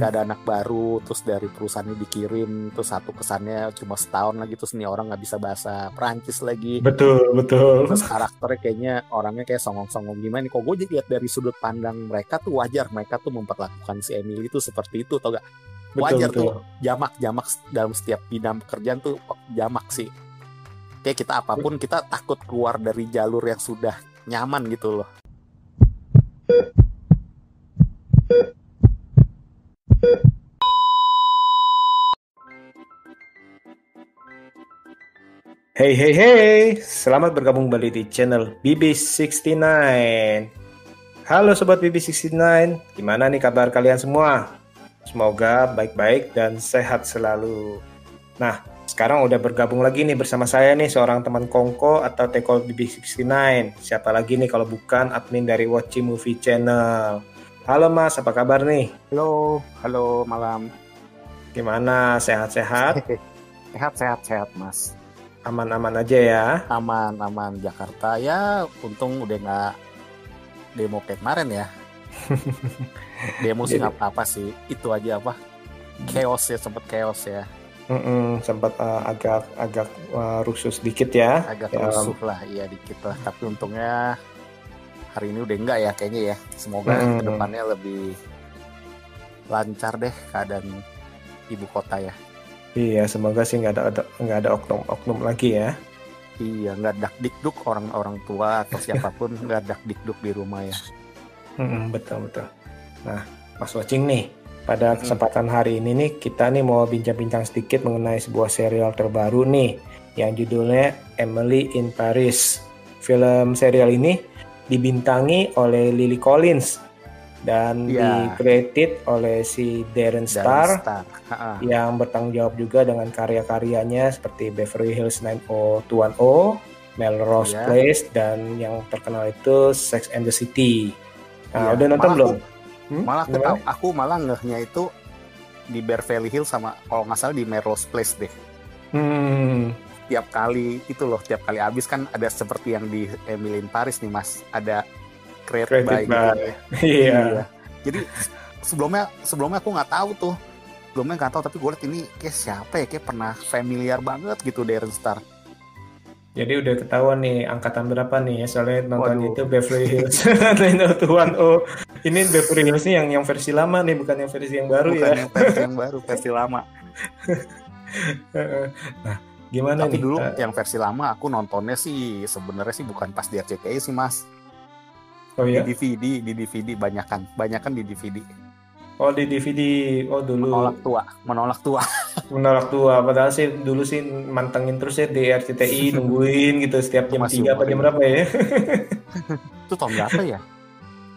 nggak ada anak baru, terus dari perusahaannya dikirim, terus satu kesannya cuma setahun lagi, terus nih orang nggak bisa bahasa Perancis lagi. Betul, betul. Terus karakternya kayaknya orangnya kayak songong-songong gimana nih. Kok gue jadi lihat dari sudut pandang mereka tuh wajar mereka tuh memperlakukan si Emily itu seperti itu, tau gak? Betul, Wajar tuh, betul. jamak-jamak dalam setiap bidang pekerjaan tuh jamak sih. Kayak kita apapun kita takut keluar dari jalur yang sudah nyaman gitu loh. Hey, hey, hey. Selamat bergabung kembali di channel BB69. Halo Sobat BB69, gimana nih kabar kalian semua? Semoga baik-baik dan sehat selalu. Nah, sekarang udah bergabung lagi nih bersama saya nih, seorang teman kongko atau teko BB69. Siapa lagi nih kalau bukan admin dari Watchy Movie Channel. Halo Mas, apa kabar nih? Halo malam. Gimana, sehat-sehat? Sehat Mas. Aman-aman aja ya? Aman. Jakarta ya untung udah nggak demo kayak kemarin ya. Demo sih nggak apa-apa sih. Itu aja apa? Sempet chaos ya. Sempat agak rusuh sedikit ya. Agak rusuh lah, iya dikit lah. Tapi untungnya hari ini udah enggak ya kayaknya ya. Semoga kedepannya lebih lancar deh keadaan ibu kota ya. Iya, semoga sih nggak ada oknum lagi ya. Iya, nggak dak-dikduk orang tua atau siapapun nggak dak-dikduk di rumah ya. Betul. Nah, Mas Watching nih, pada kesempatan hari ini nih kita nih mau bincang-bincang sedikit mengenai sebuah serial terbaru nih yang judulnya Emily in Paris. Film serial ini dibintangi oleh Lily Collins dan di-created oleh si Darren Star. Yang bertanggung jawab juga dengan karya-karyanya seperti Beverly Hills 90210, Melrose Place, dan yang terkenal itu Sex and the City. Nah, udah nonton belum? Aku malah ngehnya itu di Beverly Hills sama kalau nggak salah di Melrose Place deh. Tiap kali habis kan ada seperti yang di Emily in Paris nih Mas, ada created by gitu ya. Iya. Jadi sebelumnya aku nggak tahu tuh. Tapi gue liat ini kayak siapa ya, kayak pernah familiar banget gitu Darren Star. Jadi udah ketahuan nih angkatan berapa nih ya, soalnya nonton itu Beverly Hills 90210. Ini Beverly Hills nih yang versi lama nih, bukan yang versi yang baru. Bukan yang versi yang baru, versi lama. Nah, gimana tapi nih? Dulu yang versi lama aku nontonnya sih sebenarnya sih bukan pas di RCTI sih Mas. Oh ya? Di DVD banyakan di DVD. Oh, di DVD. Oh, dulu. Menolak tua. Padahal sih dulu sih mantengin terus ya di RCTI, nungguin gitu setiap jam 3 apa jam berapa ya? Itu tahun berapa ya?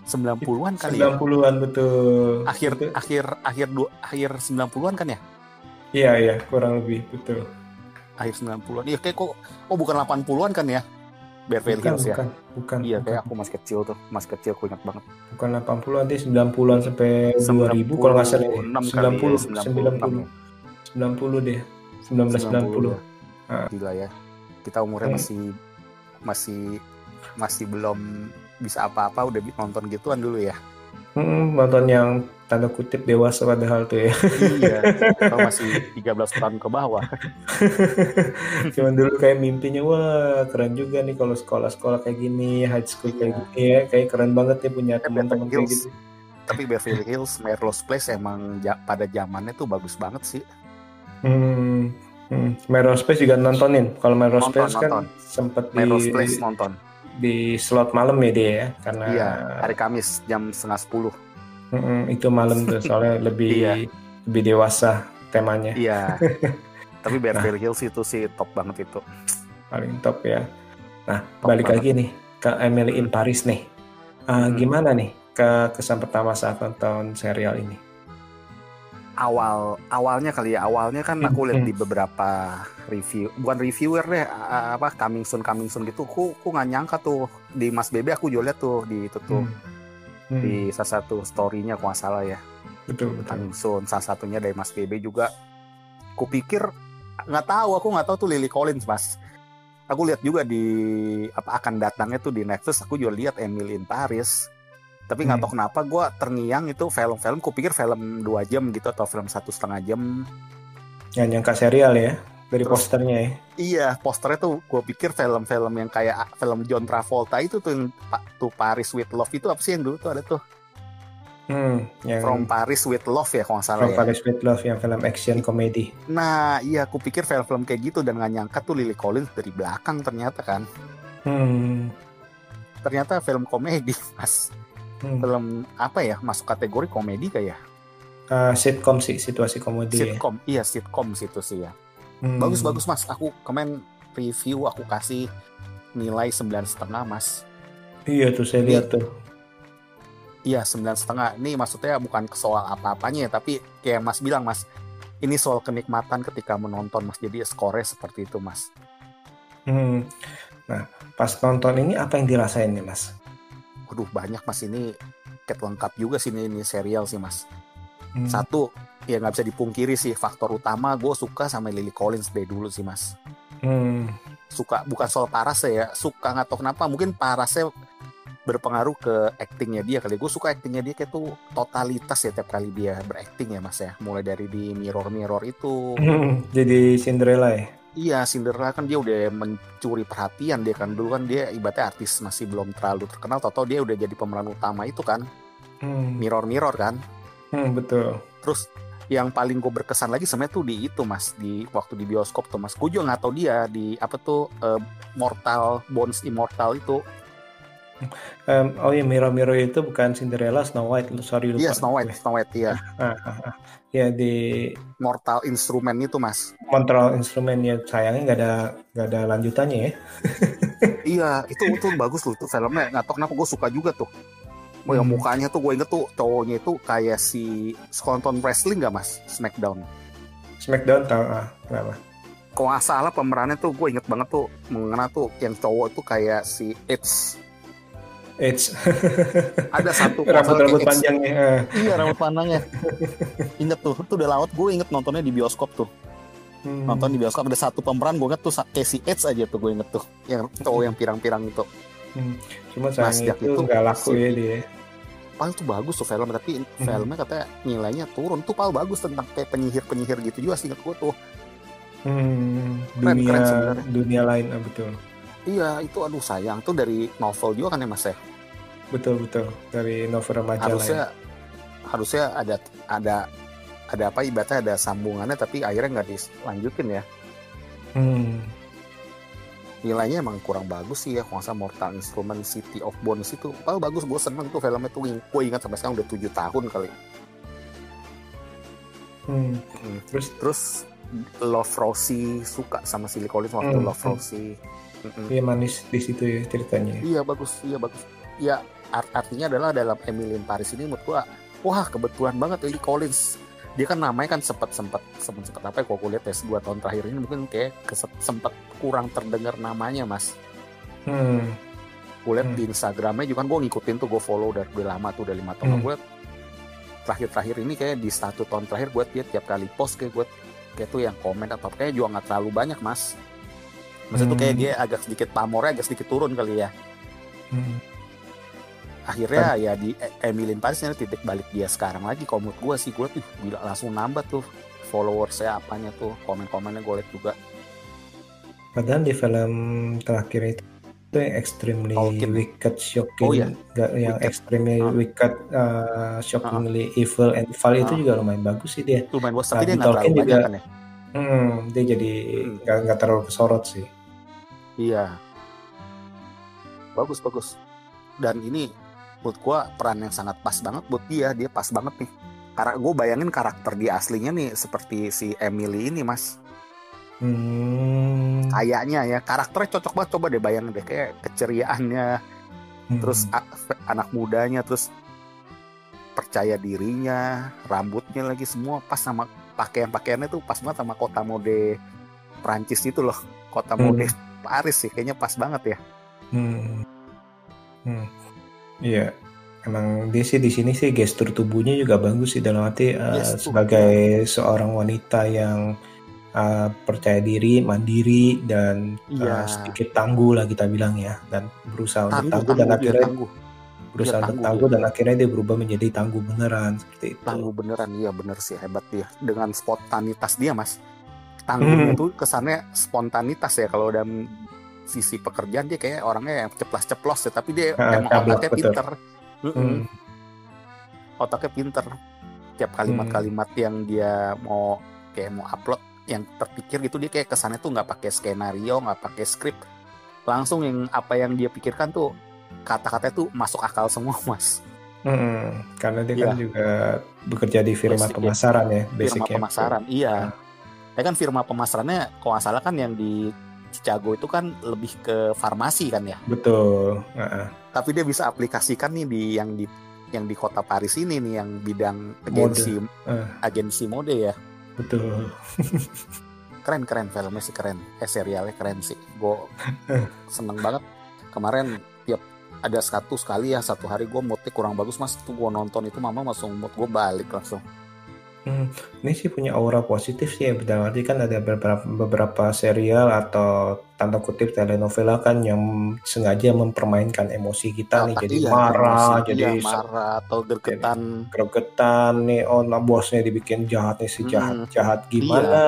90-an kali 90-an ya? Betul. Akhir 90-an kan ya? Iya, kurang lebih, betul. Akhir 90-an. Iya kayak kok bukan 80-an kan ya? Beverly Hills ya? Bukan. Iya, kayak aku masih kecil aku ingat banget. Bukan 80-an deh, 90-an sampai 2000 kalau nggak salah. 90 deh. 1990. Gila ya. Kita umurnya masih belum bisa apa-apa udah nonton gituan dulu ya. Nonton yang tanda kutip dewasa padahal tuh ya. Iya, atau masih 13 tahun ke bawah. Cuman dulu kayak mimpinya, wah keren juga nih kalau sekolah-sekolah kayak gini, high school kayak gini ya, kayak keren banget ya punya teman-teman kayak gitu. Tapi Beverly Hills, Melrose Place emang pada zamannya tuh bagus banget sih. Melrose Place juga nontonin. Kalau Melrose Place kan sempet di slot malam ya dia ya, karena hari Kamis jam 9:30. Itu malam tuh soalnya lebih dewasa temanya. Iya. Tapi Beverly Hills itu sih top banget itu. Paling top ya. Nah, balik lagi nih ke Emily in Paris nih. Gimana nih kesan pertama saat nonton serial ini? Awalnya kan aku lihat di beberapa bukan reviewer deh, coming soon gitu. Aku nggak nyangka tuh di Mas Bebe aku juga lihat tuh di itu tuh. Di salah satu story-nya kalau nggak salah ya. Betul. Coming soon, salah satunya dari Mas Bebe juga. Aku pikir aku nggak tahu tuh Lily Collins Mas. Aku lihat juga di akan datangnya tuh di Netflix, aku juga lihat Emily in Paris. Tapi nggak tahu kenapa gue terngiang itu film-film, kupikir film 2 jam gitu atau film 1,5 jam. Yang nyangka serial ya dari terus, posternya ya. Iya, posternya tuh gue pikir film-film yang kayak film John Travolta itu tuh yang tuh Paris with Love itu apa sih yang dulu tuh ada tuh? Yang From Paris with Love ya kalau nggak salah. From Paris with Love yang film action komedi. Nah, iya aku pikir film-film kayak gitu dan nggak nyangka tuh Lily Collins dari belakang ternyata kan. Ternyata film komedi, Mas. Film apa ya? Masuk kategori komedi kayak? Sitcom sih, situasi komedi. Sitcom, ya. Iya sitcom situ sih ya. Bagus Mas. Aku kemarin review aku kasih nilai 9,5 Mas. Iya tuh saya lihat tuh. Iya 9,5. Ini maksudnya bukan soal apa-apanya ya, tapi kayak Mas bilang Mas, ini soal kenikmatan ketika menonton Mas. Jadi skornya seperti itu Mas. Nah pas nonton ini apa yang dirasain nih Mas? Waduh banyak Mas, ini paket lengkap juga sih ini serial sih Mas. Satu, ya nggak bisa dipungkiri sih, faktor utama gue suka sama Lily Collins dari dulu sih Mas. Suka, bukan soal parasnya ya, suka nggak tahu kenapa, mungkin parasnya berpengaruh ke actingnya dia kali. Gue suka actingnya dia kayak tuh totalitas ya tiap kali dia berakting ya Mas ya. Mulai dari di Mirror itu. Jadi Cinderella ya? Iya, Cinderella kan dia udah mencuri perhatian dia kan. Dulu kan dia ibaratnya artis masih belum terlalu terkenal, tau-tau dia udah jadi pemeran utama itu kan. Mirror kan. Betul. Terus yang paling gue berkesan lagi sebenarnya tuh di itu Mas, di waktu di bioskop tuh Mas. Gue juga nggak tahu dia di apa tuh Mortal Bones Immortal itu. Oh iya, Mirror itu bukan Cinderella, Snow White. Sorry lupa. Iya Snow White iya. Ya di Mortal Instrument itu Mas. Mortal Instrument ya, sayangnya nggak ada lanjutannya ya. Iya itu bagus loh tuh filmnya. Nggak tahu kenapa gue suka juga tuh. Yang mukanya tuh gue inget tuh cowoknya itu kayak si nonton wrestling nggak Mas? Smackdown tahu kenapa? Kalau nggak salah pemerannya tuh gue inget banget tuh mengenai tuh yang cowok tuh kayak si Edge. Ada satu rambut panjangnya. Iya rambut panjangnya. Inget tuh udah lama gue inget nontonnya di bioskop tuh. Nonton di bioskop ada satu pemeran gue inget tuh Casey Edge aja tuh gue inget tuh yang cowok yang pirang-pirang itu. Cuma sayang itu nggak laku ya dia. Pal tuh bagus tuh film, tapi filmnya katanya nilainya turun tuh. Pal bagus tentang kayak penyihir gitu juga sih inget gue tuh. Keren dunia lain betul. Iya itu aduh sayang tuh dari novel juga kan ya Mas ya. Betul dari novel remaja harusnya ada apa ibaratnya ada sambungannya tapi akhirnya nggak dilanjutin ya. Nilainya emang kurang bagus sih ya. Kalau nggak salah Mortal Instrument City of Bones itu bagus, gue seneng tuh filmnya tuh. Gue ingat sampai sekarang udah 7 tahun kali. Terus Love Rosie, suka sama si Lily Collins waktu Love Rosie. Iya manis di situ ya ceritanya. Iya bagus. Ya artinya adalah dalam Emily in Paris ini menurut gue, wah kebetulan banget Lily Collins. Dia kan namanya kan sempat apa ya, kalau gue lihat ya 2 tahun terakhir ini mungkin kayak sempat kurang terdengar namanya Mas. Gue lihat di Instagramnya juga kan gue ngikutin tuh, gue follow udah lama tuh, udah 5 tahun. Gue lihat terakhir ini kayak di 1 tahun terakhir gue lihat tiap kali post kayak tuh yang komen atau kayak juga nggak terlalu banyak Mas. Maksudnya tuh kayak dia agak sedikit pamornya agak sedikit turun kali ya. Akhirnya ya di Emily in Paris titik balik dia sekarang lagi. Kalau menurut gue sih, gue tuh gila langsung nambah tuh followersnya apanya tuh, komen-komennya gue liat juga. Padahal di film terakhir itu yang extremely wicked, shocking, yang extremely wicked, shockingly evil and foul itu juga lumayan bagus sih dia. Lumayan bagus, tapi dia nggak terlalu banyak kan ya. Dia jadi nggak terlalu kesorot sih. Iya, bagus. Dan ini menurut gue peran yang sangat pas banget buat dia pas banget nih. Karena gue bayangin karakter dia aslinya nih seperti si Emily ini Mas. Kayaknya ya karakternya cocok banget, coba deh bayangin deh kayak keceriaannya, terus anak mudanya, terus percaya dirinya, rambutnya lagi semua pas sama pakaiannya tuh pas banget sama kota mode Prancis itu loh, kota mode Paris sih kayaknya pas banget ya. Iya, emang dia sih di sini sih gestur tubuhnya juga bagus sih, dalam arti sebagai seorang wanita yang percaya diri, mandiri dan sedikit tangguh lah kita bilang ya, dan berusaha untuk tangguh dan akhirnya berusaha untuk tangguh dan akhirnya dia berubah menjadi tangguh beneran seperti itu. Tangguh beneran, iya bener sih, hebat dia dengan spontanitas dia mas. Tangguhnya tuh kesannya spontanitas ya, kalau dalam sisi pekerjaan dia kayak orangnya yang ceplas-ceplos ya, tapi dia emang otaknya pinter. Otaknya pinter. Tiap kalimat-kalimat yang dia mau upload yang terpikir gitu, dia kayak kesannya tuh nggak pakai skenario, nggak pakai skrip, langsung yang apa yang dia pikirkan tuh kata-katanya tuh masuk akal semua mas. Karena dia kan juga bekerja di firma pemasaran ya, firma pemasaran, iya. Kan firma pemasarannya kalau nggak salah kan yang di Chicago itu kan lebih ke farmasi kan ya. Betul. Tapi dia bisa aplikasikan nih yang di kota Paris ini nih, yang bidang agensi mode ya. Betul. Keren filmnya sih, keren. Serialnya keren sih. Gue seneng banget. Kemarin tiap ada sekali satu hari gue moodnya kurang bagus mas, tuh gue nonton itu mama langsung mood gue balik langsung. Ini sih punya aura positif sih ya, berarti kan ada beberapa serial atau tanda kutip telenovela kan yang sengaja mempermainkan emosi kita nih, jadi marah, jadi marah atau gregetan nih, bosnya dibikin jahat nih, jahat gimana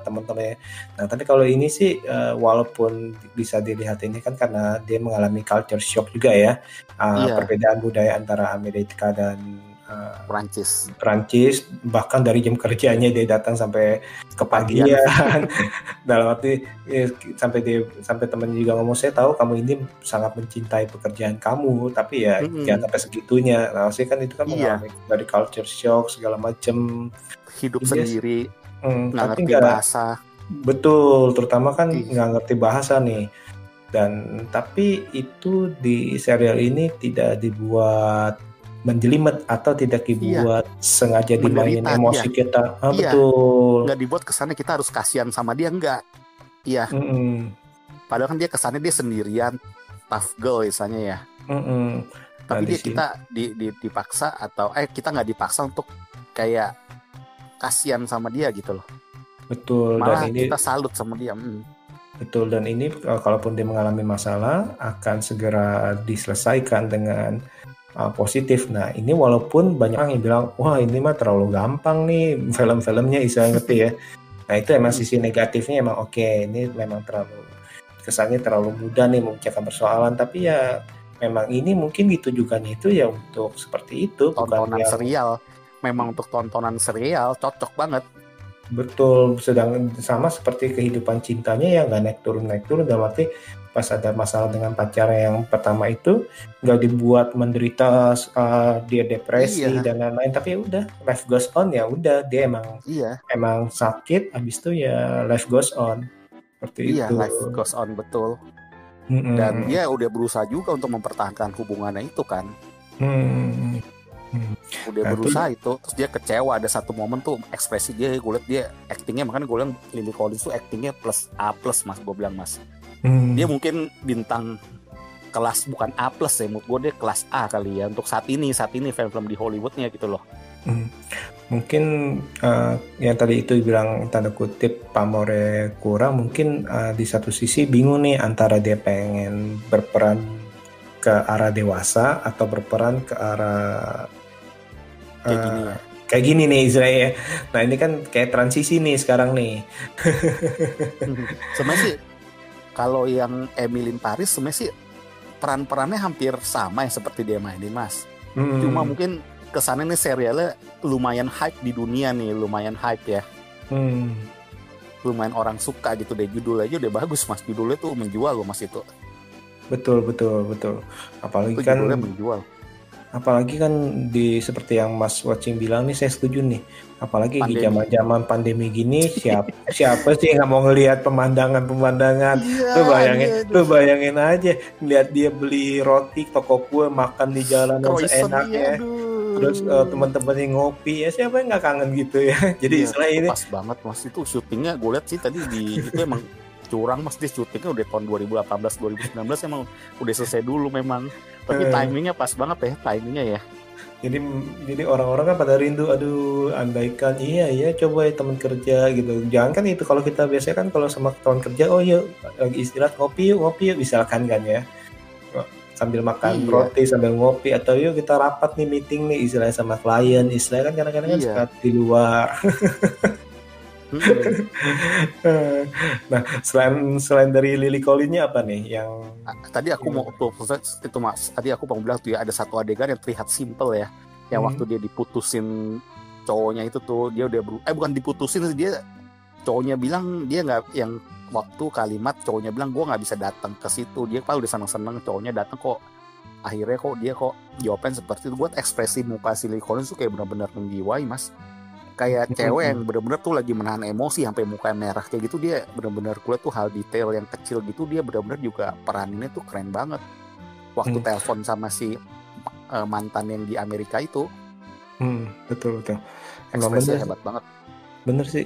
teman-teman ya. Nah tapi kalau ini sih walaupun bisa dilihat ini kan karena dia mengalami culture shock juga ya, perbedaan budaya antara Amerika dan Perancis, bahkan dari jam kerjanya dia datang sampai kepagian. Dalam arti sampai temannya juga ngomong, saya tahu kamu ini sangat mencintai pekerjaan kamu, tapi ya jangan sampai segitunya. Nah, sih kan itu kan mengalami dari culture shock segala macam, hidup sendiri, nggak ngerti bahasa. Betul, terutama kan nggak ngerti bahasa nih. Tapi itu di serial ini tidak dibuat menjelimet atau tidak dibuat sengaja dimainin emosi kita. Betul. Nggak dibuat kesannya kita harus kasihan sama dia, enggak. Iya. Padahal kan dia kesannya dia sendirian, tough girl misalnya ya. Tapi kita dipaksa atau kita nggak dipaksa untuk kayak kasihan sama dia gitu loh. Betul. Malah dan kita salut sama dia. Betul, dan ini kalaupun dia mengalami masalah akan segera diselesaikan dengan positif. Nah ini walaupun banyak orang yang bilang wah ini mah terlalu gampang nih film-filmnya, istilahnya ngerti ya. Nah itu emang sisi negatifnya, emang ini memang kesannya terlalu mudah nih memecahkan persoalan, tapi ya memang ini mungkin ditujukannya itu ya untuk seperti itu, tontonan serial. Memang untuk tontonan serial cocok banget. Betul, sedang sama seperti kehidupan cintanya yang nggak naik turun dalam arti pas ada masalah dengan pacarnya yang pertama itu nggak dibuat menderita, dia depresi dan lain-lain, tapi ya udah life goes on, ya udah dia emang sakit, habis itu ya life goes on seperti itu. Life goes on, betul. Dan dia udah berusaha juga untuk mempertahankan hubungannya itu kan. Udah berusaha itu, terus dia kecewa. Ada satu momen tuh ekspresi dia, gue liat dia actingnya, makanya gue bilang Lily Collins tuh actingnya A+ mas, gue bilang mas. Dia mungkin bintang kelas bukan A+ ya, menurut gue dia kelas A kali ya untuk saat ini film-film di Hollywoodnya gitu loh. Mungkin yang tadi itu bilang tanda kutip pamornya kurang, mungkin di satu sisi bingung nih antara dia pengen berperan ke arah dewasa atau berperan ke arah kayak gini nih istilahnya. Nah ini kan kayak transisi nih sekarang nih. Sebenarnya sih kalau yang Emily in Paris sebenarnya sih peran-perannya hampir sama ya seperti dia mainin mas. Cuma mungkin kesannya nih serialnya lumayan hype di dunia nih, lumayan hype ya. Lumayan orang suka gitu deh, judul aja udah bagus mas, judulnya tuh menjual loh mas itu. Betul. Apalagi itu kan menjual. Apalagi kan di seperti yang Mas Watching bilang nih, saya setuju nih. Apalagi di zaman-zaman pandemi gini, siapa sih yang nggak mau ngelihat pemandangan? Lu bayangin aja, lihat dia beli roti toko kue, makan di jalanan seenaknya. Terus teman-temannya ngopi, ya siapa yang nggak kangen gitu ya. Jadi istilah ini pas banget mas, itu syutingnya gue lihat sih tadi itu emang curang mas, dia syutingnya udah tahun 2018 2019 emang udah selesai dulu memang. Tapi timingnya pas banget ya, timingnya ya. Jadi orang-orang kan pada rindu, aduh andaikan iya coba ya teman kerja gitu. Jangan kan itu, kalau kita biasanya kan kalau sama teman kerja, oh iya lagi istirahat ngopi yuk misalkan kan ya. sambil makan roti, sambil ngopi, atau yuk kita rapat nih, meeting nih, istilahnya sama klien, istilahnya kan kadang-kadang kan suka di luar. Nah, selain dari Lily Collins-nya apa nih yang tadi aku mau itu Mas, tadi aku mau bilang tuh ya, ada satu adegan yang terlihat simple ya, yang waktu dia diputusin cowoknya itu tuh, dia udah bukan diputusin sih, dia cowoknya bilang dia nggak, yang waktu kalimat cowoknya bilang gue nggak bisa datang ke situ, dia kalau udah seneng-seneng cowoknya datang kok, akhirnya kok dia jawaban seperti itu. Buat ekspresi muka si Lily Collins tuh kayak benar-benar menjiwai Mas, kayak cewek yang benar-benar tuh lagi menahan emosi sampai muka merah kayak gitu. Dia benar-benar kulihat tuh hal detail yang kecil gitu, dia benar-benar juga peraninnya tuh keren banget waktu telepon sama si mantan yang di Amerika itu. Betul ekspresinya hebat banget. Bener sih,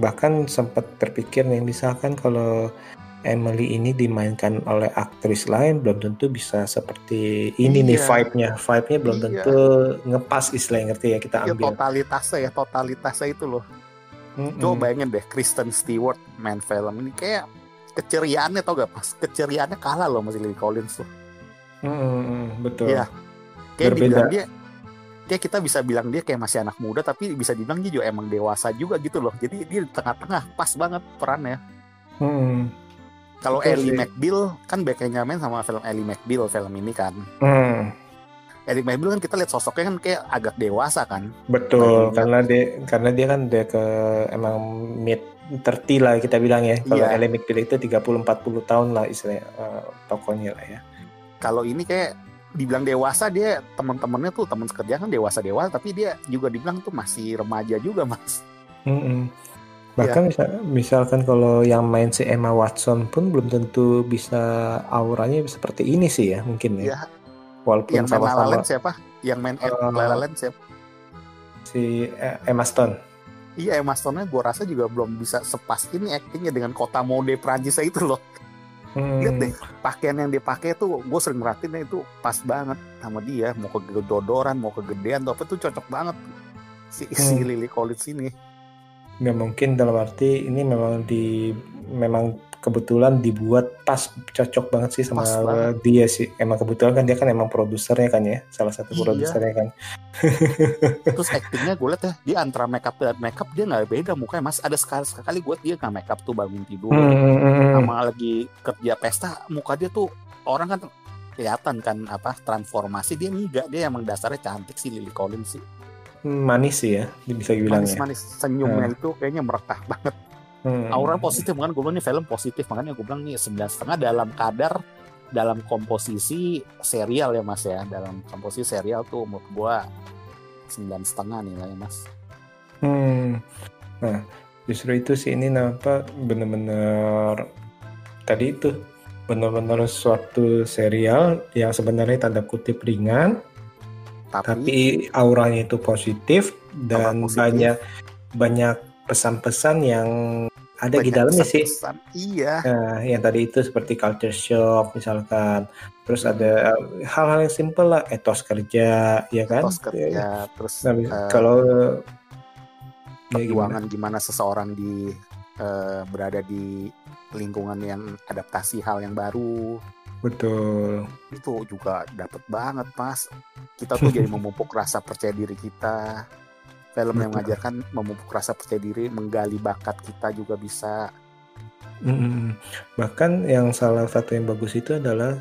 bahkan sempat terpikir nih, misalkan kalau Emily ini dimainkan oleh aktris lain belum tentu bisa seperti ini nih vibe-nya belum tentu ngepas, istilahnya, ngerti ya, kita ambil totalitasnya itu loh. Coba bayangin deh Kristen Stewart main film ini, kayak keceriaannya tau gak Mas, keceriaannya kalah loh sama Lily Collins tuh. Betul ya, kayak dibilang dia, kayak kita bisa bilang dia kayak masih anak muda, tapi bisa dibilang dia juga emang dewasa juga gitu loh. Jadi dia di tengah-tengah pas banget perannya. Kalau Ellie McBeal kan backnya main sama film Ellie McBeal film ini kan. Ellie McBeal kan kita lihat sosoknya kan kayak agak dewasa kan. Betul, karena dia kan dia ke emang mid 30 lah kita bilang ya. Kalau Ellie McBeal itu 30-40 tahun lah istilahnya tokonya lah ya. Kalau ini kayak dibilang dewasa, dia teman-temannya tuh teman sekerja kan dewasa, tapi dia juga dibilang tuh masih remaja juga Mas. Bahkan misalkan kalau yang main si Emma Watson pun belum tentu bisa auranya seperti ini sih ya, mungkin ya. Walaupun yang main La La Land siapa? Yang main La La Land siapa? Si Emma Stone. Iya, Emma Stone-nya gue rasa juga belum bisa sepas ini aktingnya dengan kota mode Prancis itu loh. Lihat deh, pakaian yang dipakai tuh gue sering merhatiin itu pas banget sama dia. Mau kegedodoran, mau kegedean tuh apa tuh cocok banget si Lily Collins ini. Ya mungkin dalam arti ini memang kebetulan dibuat pas, cocok banget sih sama dia sih. Emang kebetulan kan dia kan emang produsernya kan ya, salah satu produsernya kan. Terus aktingnya gue liat ya, dia antara makeup dan makeup dia nggak beda mukanya Mas. Ada sekali gue dia nggak makeup tuh bangun tidur, sama lagi kerja pesta, muka dia tuh orang kan kelihatan kan apa transformasi, dia enggak, dia emang dasarnya cantik sih Lily Collins sih. Manis sih ya, bisa dibilang manis senyumnya itu kayaknya merekah banget. Aura positif, makanya gue bilang ini film positif, makanya gue bilang nih 9,5 dalam komposisi serial ya Mas ya, dalam komposisi serial tuh menurut gue 9,5 nilainya Mas. Nah justru itu sih ini nampak bener-bener tadi itu bener-bener suatu serial yang sebenarnya tanda kutip ringan, tapi auranya itu positif dan banyak pesan-pesan yang ada di dalamnya sih. Nah, yang tadi itu seperti culture shock misalkan, terus ada hal-hal yang simple lah, etos kerja, ya kan? Etos kerja, terus kalau perjuangan gimana seseorang berada di lingkungan yang adaptasi hal yang baru. Betul. Itu juga dapet banget Mas. Kita tuh jadi memupuk rasa percaya diri kita. Film yang mengajarkan memupuk rasa percaya diri, menggali bakat kita juga bisa. Bahkan yang salah satu yang bagus itu adalah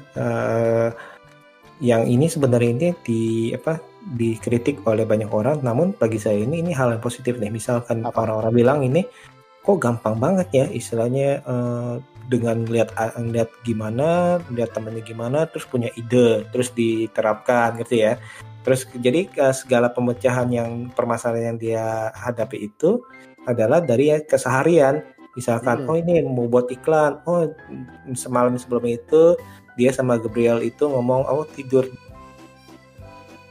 yang ini sebenarnya ini dikritik oleh banyak orang, namun bagi saya ini hal yang positif nih. Misalkan orang-orang bilang ini kok gampang banget ya istilahnya, dengan lihat gimana, lihat temennya gimana, terus punya ide, terus diterapkan gitu ya. Terus jadi segala pemecahan yang permasalahan yang dia hadapi itu adalah dari keseharian. Misalkan, oh ini mau buat iklan, oh semalam sebelum itu dia sama Gabriel itu ngomong, oh tidur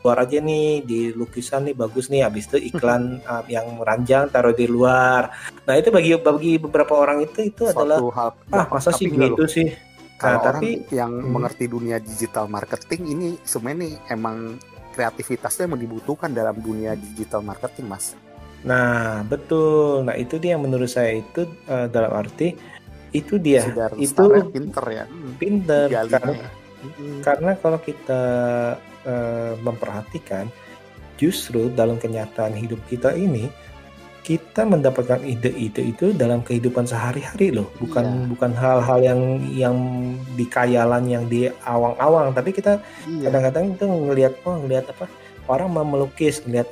luar aja nih, di lukisan nih bagus nih, habis itu iklan yang ranjang taruh di luar. Nah itu bagi beberapa orang itu adalah masa sih begitu sih. Kalau orang yang mengerti dunia digital marketing ini sebenarnya nih emang kreativitasnya yang dibutuhkan dalam dunia digital marketing Mas. Nah betul, nah itu dia yang menurut saya itu dalam arti itu dia itu pinter ya, pinter Karena kalau kita memperhatikan, justru dalam kenyataan hidup kita ini, kita mendapatkan ide-ide itu dalam kehidupan sehari-hari loh, bukan hal-hal yang di khayalan, yang di awang-awang, tapi kita kadang-kadang itu ngelihat apa, orang mau melukis, ngelihat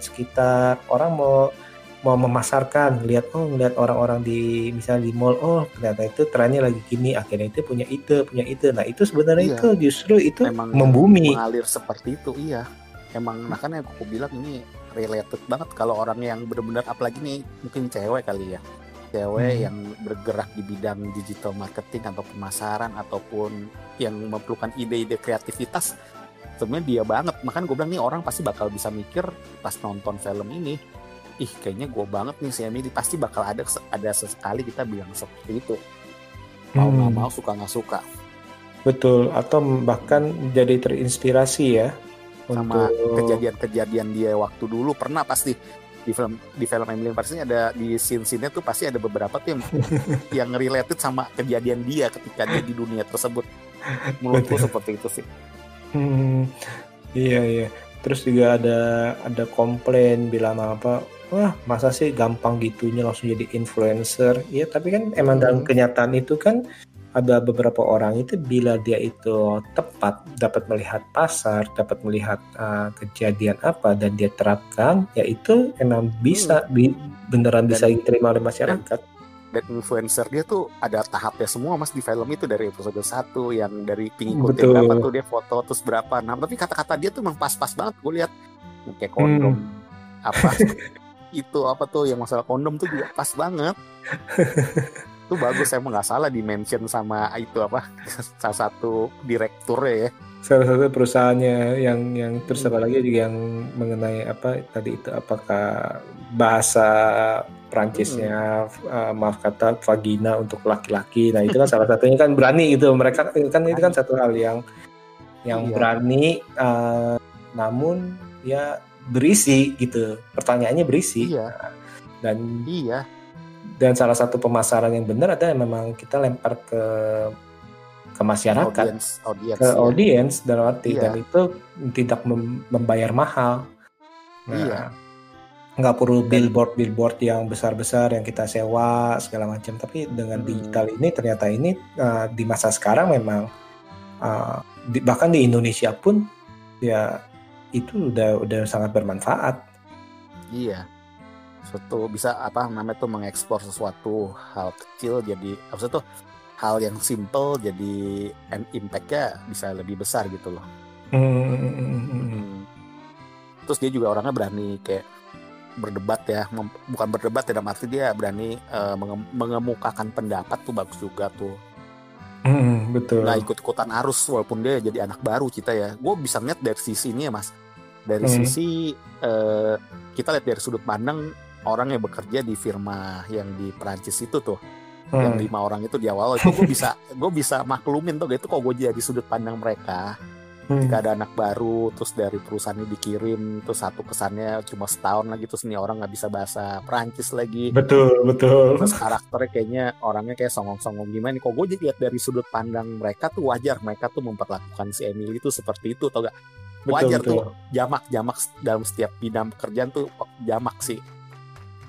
sekitar, orang mau memasarkan, ngelihat orang-orang di misalnya di mall, ternyata itu trennya lagi gini, akhirnya itu punya ide. Nah itu sebenarnya itu justru itu memang membumi, mengalir seperti itu. Emang makanya aku bilang ini related banget kalau orang yang benar-benar, apalagi nih mungkin cewek kali ya, yang bergerak di bidang digital marketing atau pemasaran ataupun yang memerlukan ide-ide kreativitas, sebenarnya dia banget. Makanya gue bilang nih orang pasti bakal bisa mikir pas nonton film ini, kayaknya gue banget nih si Emily, pasti bakal ada sesekali kita bilang seperti itu, mau nggak mau, suka nggak suka. Betul, atau bahkan jadi terinspirasi ya sama kejadian dia waktu dulu. Pernah pasti di film Emily in Paris ini ada di scene-nya tuh pasti ada beberapa tuh yang related sama kejadian dia ketika dia di dunia tersebut. Menurutku seperti itu sih. Iya. Terus juga ada komplain bilang apa, wah masa sih gampang gitunya langsung jadi influencer. Ya tapi kan emang dalam kenyataan itu kan ada beberapa orang itu bila dia itu tepat dapat melihat pasar, dapat melihat kejadian apa dan dia terapkan, ya itu emang bisa beneran bisa diterima oleh masyarakat. Dan influencer dia tuh ada tahapnya semua mas di film itu, dari episode 1 yang dari pengikutnya berapa tuh dia foto terus berapa. Nah tapi kata-kata dia tuh emang pas-pas banget, gue lihat kayak kondom apa itu apa tuh yang masalah kondom tuh juga pas banget. Itu bagus, emang nggak salah di mention sama itu apa salah satu direkturnya ya, salah satu perusahaannya yang terus apa lagi juga yang mengenai apa tadi itu, apakah bahasa Prancisnya maaf kata vagina untuk laki-laki. Nah itu kan salah satunya kan berani gitu, mereka kan itu kan satu hal yang berani, namun ya berisi gitu, pertanyaannya berisi. Dan salah satu pemasaran yang benar adalah memang kita lempar ke masyarakat, audience dalam arti, dan itu tidak membayar mahal. Nah, nggak perlu billboard yang besar-besar yang kita sewa segala macam. Tapi dengan digital ini ternyata ini di masa sekarang memang bahkan di Indonesia pun ya itu udah sangat bermanfaat. Iya. Suatu bisa apa namanya tuh mengekspor sesuatu hal kecil jadi maksudnya tuh hal yang simple jadi impact-nya bisa lebih besar gitu loh. Terus dia juga orangnya berani kayak berdebat ya, bukan berdebat dalam arti dia berani mengemukakan pendapat tuh, bagus juga tuh. Betul. Nah ikut-ikutan arus walaupun dia jadi anak baru kita ya. Gue bisa lihat dari sisi ini ya mas, dari sisi kita lihat dari sudut pandang orang yang bekerja di firma yang di Perancis itu tuh, yang 5 orang itu di awal itu gue bisa maklumin tuh gitu kok gue jadi sudut pandang mereka. Jika ada anak baru terus dari perusahaannya dikirim terus satu kesannya cuma setahun lagi, terus nih orang nggak bisa bahasa Perancis lagi. Betul. Terus karakternya kayaknya orangnya kayak songong-songong gimana nih, kok gue jadi lihat dari sudut pandang mereka tuh wajar mereka tuh memperlakukan si Emily itu seperti itu, tau gak? Wajar tuh jamak dalam setiap bidang pekerjaan tuh jamak sih.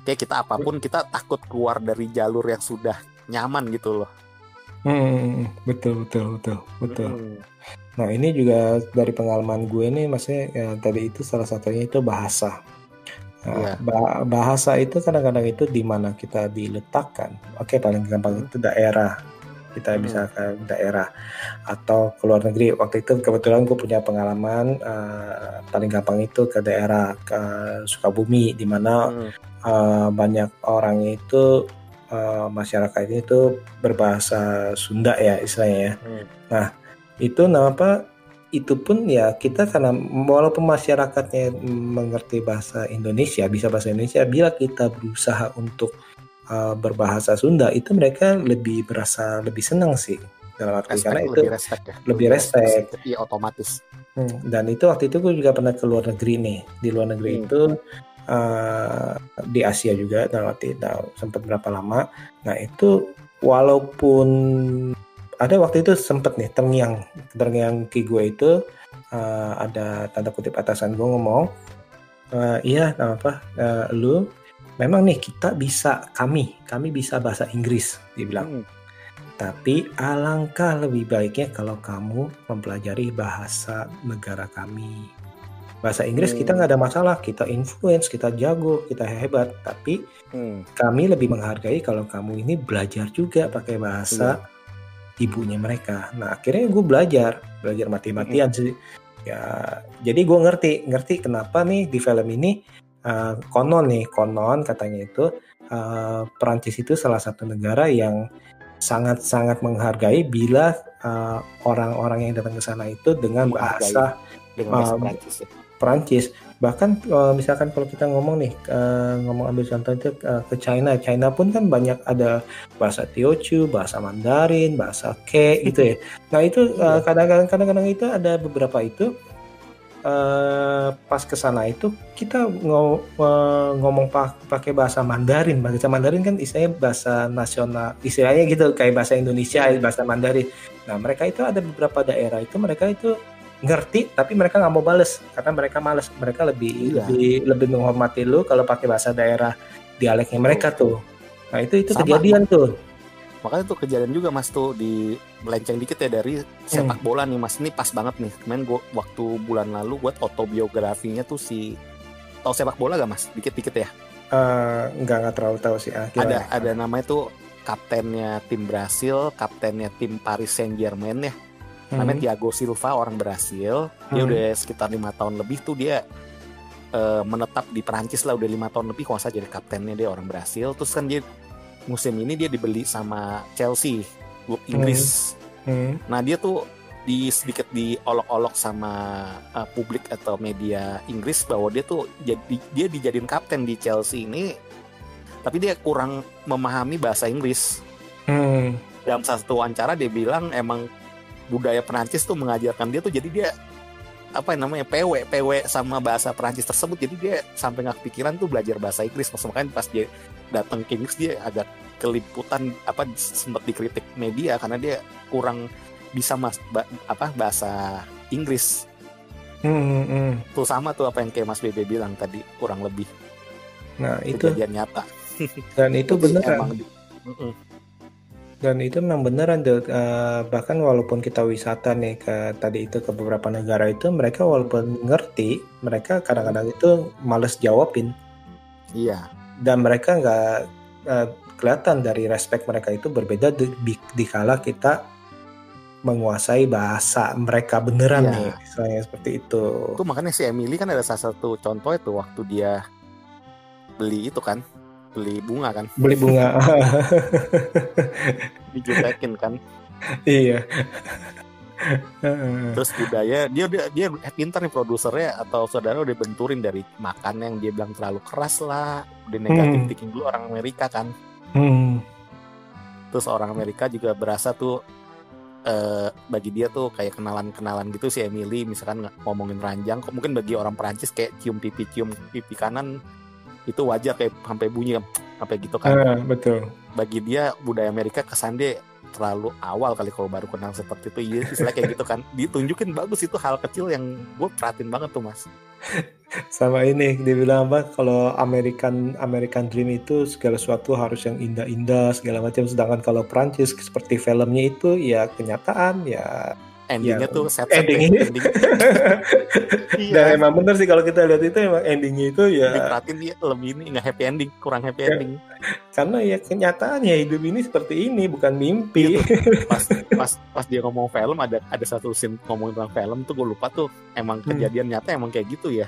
Kayak kita apapun kita takut keluar dari jalur yang sudah nyaman gitu loh. Betul. Nah ini juga dari pengalaman gue nih, maksudnya ya, tadi itu salah satunya itu bahasa. Nah, bahasa itu kadang-kadang itu di mana kita diletakkan. Oke, paling gampang itu daerah. Kita bisa ke daerah atau ke luar negeri. Waktu itu kebetulan gue punya pengalaman paling gampang itu ke daerah ke Sukabumi, di mana banyak orang itu masyarakatnya itu berbahasa Sunda ya istilahnya ya. Nah itu kenapa itu pun ya kita karena walaupun masyarakatnya mengerti bahasa Indonesia, bisa bahasa Indonesia, bila kita berusaha untuk berbahasa Sunda itu mereka lebih berasa lebih senang sih dalam arti karena itu lebih respect. Iya otomatis. Dan itu waktu itu gue juga pernah ke luar negeri nih, di luar negeri itu di Asia juga dalam arti sempat berapa lama. Nah itu walaupun ada waktu itu sempet nih terngiang ke gue itu, ada tanda kutip atasan gue ngomong, iya apa, lu memang nih kami bisa bahasa Inggris, dia bilang. Tapi alangkah lebih baiknya kalau kamu mempelajari bahasa negara kami. Bahasa Inggris kita nggak ada masalah, kita influence, kita jago, kita hebat. Tapi kami lebih menghargai kalau kamu ini belajar juga pakai bahasa ibunya mereka. Nah akhirnya gue belajar mati-matian sih. Ya, jadi gue ngerti kenapa nih di film ini konon katanya itu Perancis itu salah satu negara yang sangat-sangat menghargai bila orang-orang yang datang ke sana itu dengan bahasa Perancis. Bahkan misalkan kalau kita ngomong nih, ngomong ambil contoh itu ke China pun kan banyak ada bahasa Teochew, bahasa Mandarin, bahasa Ke gitu ya. Nah itu kadang-kadang itu ada beberapa itu pas ke sana itu kita ngomong pakai bahasa Mandarin. Bahasa Mandarin kan istilahnya bahasa nasional, istilahnya gitu kayak bahasa Indonesia, bahasa Mandarin. Nah mereka itu ada beberapa daerah itu mereka itu ngerti tapi mereka nggak mau bales karena mereka malas. Mereka lebih menghormati lu kalau pakai bahasa daerah dialeknya mereka tuh. Nah itu kejadian tuh. Makanya tuh kejadian juga Mas tuh di melenceng dikit ya dari sepak bola nih Mas. Ini pas banget nih. Kemarin gue waktu bulan lalu buat autobiografinya tuh tahu sepak bola gak Mas? Dikit-dikit ya. Nggak terlalu tahu sih. Ada namanya tuh kaptennya tim Brasil, kaptennya tim Paris Saint-Germain ya. Namanya Thiago Silva, orang Brasil. Dia udah sekitar 5 tahun lebih tuh dia menetap di Perancis lah, udah 5 tahun lebih kalau nggak salah jadi kaptennya, dia orang Brasil. Terus kan dia musim ini dia dibeli sama Chelsea, klub Inggris. Nah dia tuh sedikit diolok-olok sama publik atau media Inggris bahwa dia tuh dia dijadiin kapten di Chelsea ini, tapi dia kurang memahami bahasa Inggris. Dalam satu wawancara dia bilang emang budaya Perancis tuh mengajarkan dia tuh, jadi dia PW sama bahasa Perancis tersebut, jadi dia sampai nggak kepikiran tuh belajar bahasa Inggris. Makanya pas dia datang ke Inggris dia agak keliputan, sempat dikritik media karena dia kurang bisa bahasa Inggris. Tuh sama tuh apa yang kayak Mas Bebe bilang tadi, kurang lebih. Nah itu kejadian nyata. Dan itu beneran. Dan itu memang beneran tuh. Bahkan walaupun kita wisata nih ke beberapa negara itu, mereka walaupun ngerti, mereka kadang-kadang itu males jawabin. Iya. Dan mereka nggak kelihatan dari respect mereka itu berbeda dikala kita menguasai bahasa mereka beneran nih, misalnya seperti itu. Itu makanya si Emily kan ada salah satu contoh itu waktu dia beli bunga kan. Beli bunga. Dijutekin kan. Iya. Terus budaya dia pintar nih produsernya atau saudara udah benturin dari makan yang dia bilang terlalu keras lah, udah negatif thinking dulu orang Amerika kan. Terus orang Amerika juga berasa tuh bagi dia tuh kayak kenalan gitu si Emily, misalkan ngomongin ranjang, kok mungkin bagi orang Perancis kayak cium pipi kanan itu wajar, kayak sampai bunyi sampai gitu kan. Betul. Bagi dia budaya Amerika kesan dia terlalu awal kali kalau baru kenal seperti itu, istilah kayak gitu kan. Ditunjukin bagus, itu hal kecil yang gue perhatiin banget tuh Mas. Sama ini dibilang kalau American Dream itu segala sesuatu harus yang indah-indah segala macam, sedangkan kalau Prancis seperti filmnya itu ya kenyataan ya endingnya tuh set ending. Dan emang bener sih kalau kita lihat itu emang endingnya itu ya diperhatiin dia lebih ini nggak happy ending, kurang happy ending. Karena ya kenyataannya hidup ini seperti ini, bukan mimpi. Gitu. Pas dia ngomong film ada satu scene ngomongin tentang film tuh gue lupa tuh, emang kejadian nyata emang kayak gitu ya.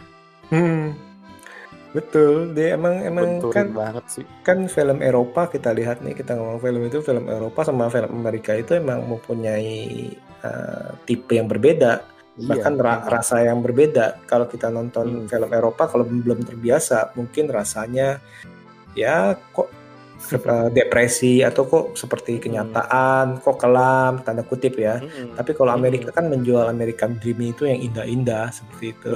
Betul, dia emang benturin banget sih. Kan film Eropa kita lihat nih, kita ngomong film Eropa sama film Amerika itu emang mempunyai tipe yang berbeda, bahkan rasa yang berbeda. Kalau kita nonton film Eropa, kalau belum terbiasa, mungkin rasanya ya kok depresi atau kok seperti kenyataan, kok kelam, tanda kutip ya. Tapi kalau Amerika kan menjual American Dream itu yang indah-indah seperti itu.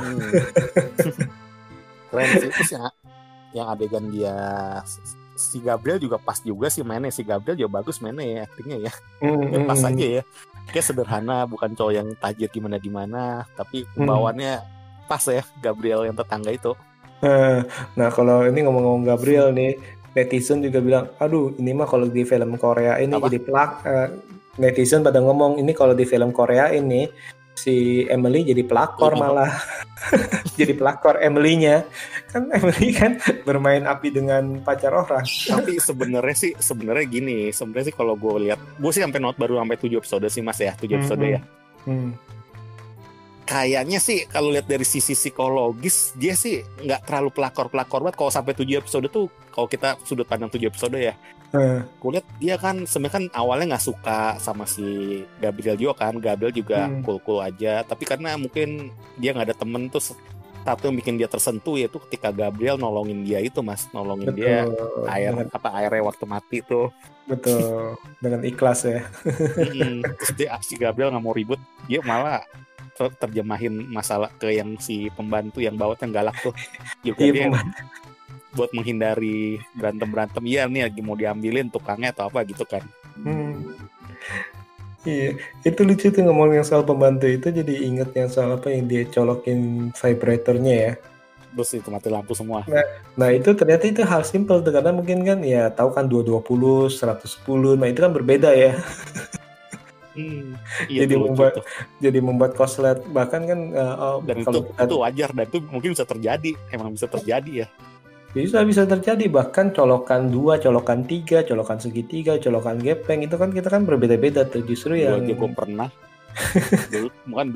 Keren sih. Terus yang adegan dia si Gabriel juga pas juga sih mainnya. Si Gabriel juga bagus mainnya ya, aktingnya ya. Pas aja ya. Kayak sederhana, bukan cowok yang tajir gimana-gimana, tapi pembawaannya pas ya, Gabriel yang tetangga itu. Nah kalau ini ngomong-ngomong Gabriel nih, netizen juga bilang, aduh ini mah kalau di film Korea ini jadi netizen pada ngomong ini kalau di film Korea ini si Emily jadi pelakor malah. Jadi pelakor Emily-nya. Kan Emily kan bermain api dengan pacar orang. Tapi sebenarnya gini, sebenarnya sih kalau gue lihat, gue sih baru sampai 7 episode sih Mas ya, 7 episode ya. Kayaknya sih kalau lihat dari sisi psikologis dia sih nggak terlalu pelakor banget. Kalau sampai 7 episode tuh, kalau kita sudut pandang 7 episode ya, gue lihat dia kan sebenarnya kan awalnya nggak suka sama si Gabriel juga kan. Gabriel juga cool aja, tapi karena mungkin dia nggak ada temen, tuh satu yang bikin dia tersentuh yaitu ketika Gabriel nolongin dia itu Mas, nolongin dia airnya waktu mati tuh. Betul, dengan ikhlas ya. Terus si Gabriel nggak mau ribut, dia malah terjemahin masalah ke yang si pembantu yang bawah yang galak tuh juga dia buat menghindari berantem iya nih lagi mau diambilin tukangnya atau apa gitu kan. Iya, itu lucu tuh ngomong yang soal pembantu itu, jadi inget yang soal apa yang dia colokin vibratornya ya. Terus itu mati lampu semua. Nah itu ternyata itu hal simple tuh, karena mungkin kan ya tahu kan 220, 110, nah itu kan berbeda ya. Iya, jadi membuat koslet bahkan kan dan itu wajar dan itu mungkin bisa terjadi, emang bisa terjadi ya. Bisa terjadi, bahkan colokan 2, colokan 3, colokan segitiga, colokan gepeng itu kan kita kan berbeda-beda tuh justru yang. Gue pernah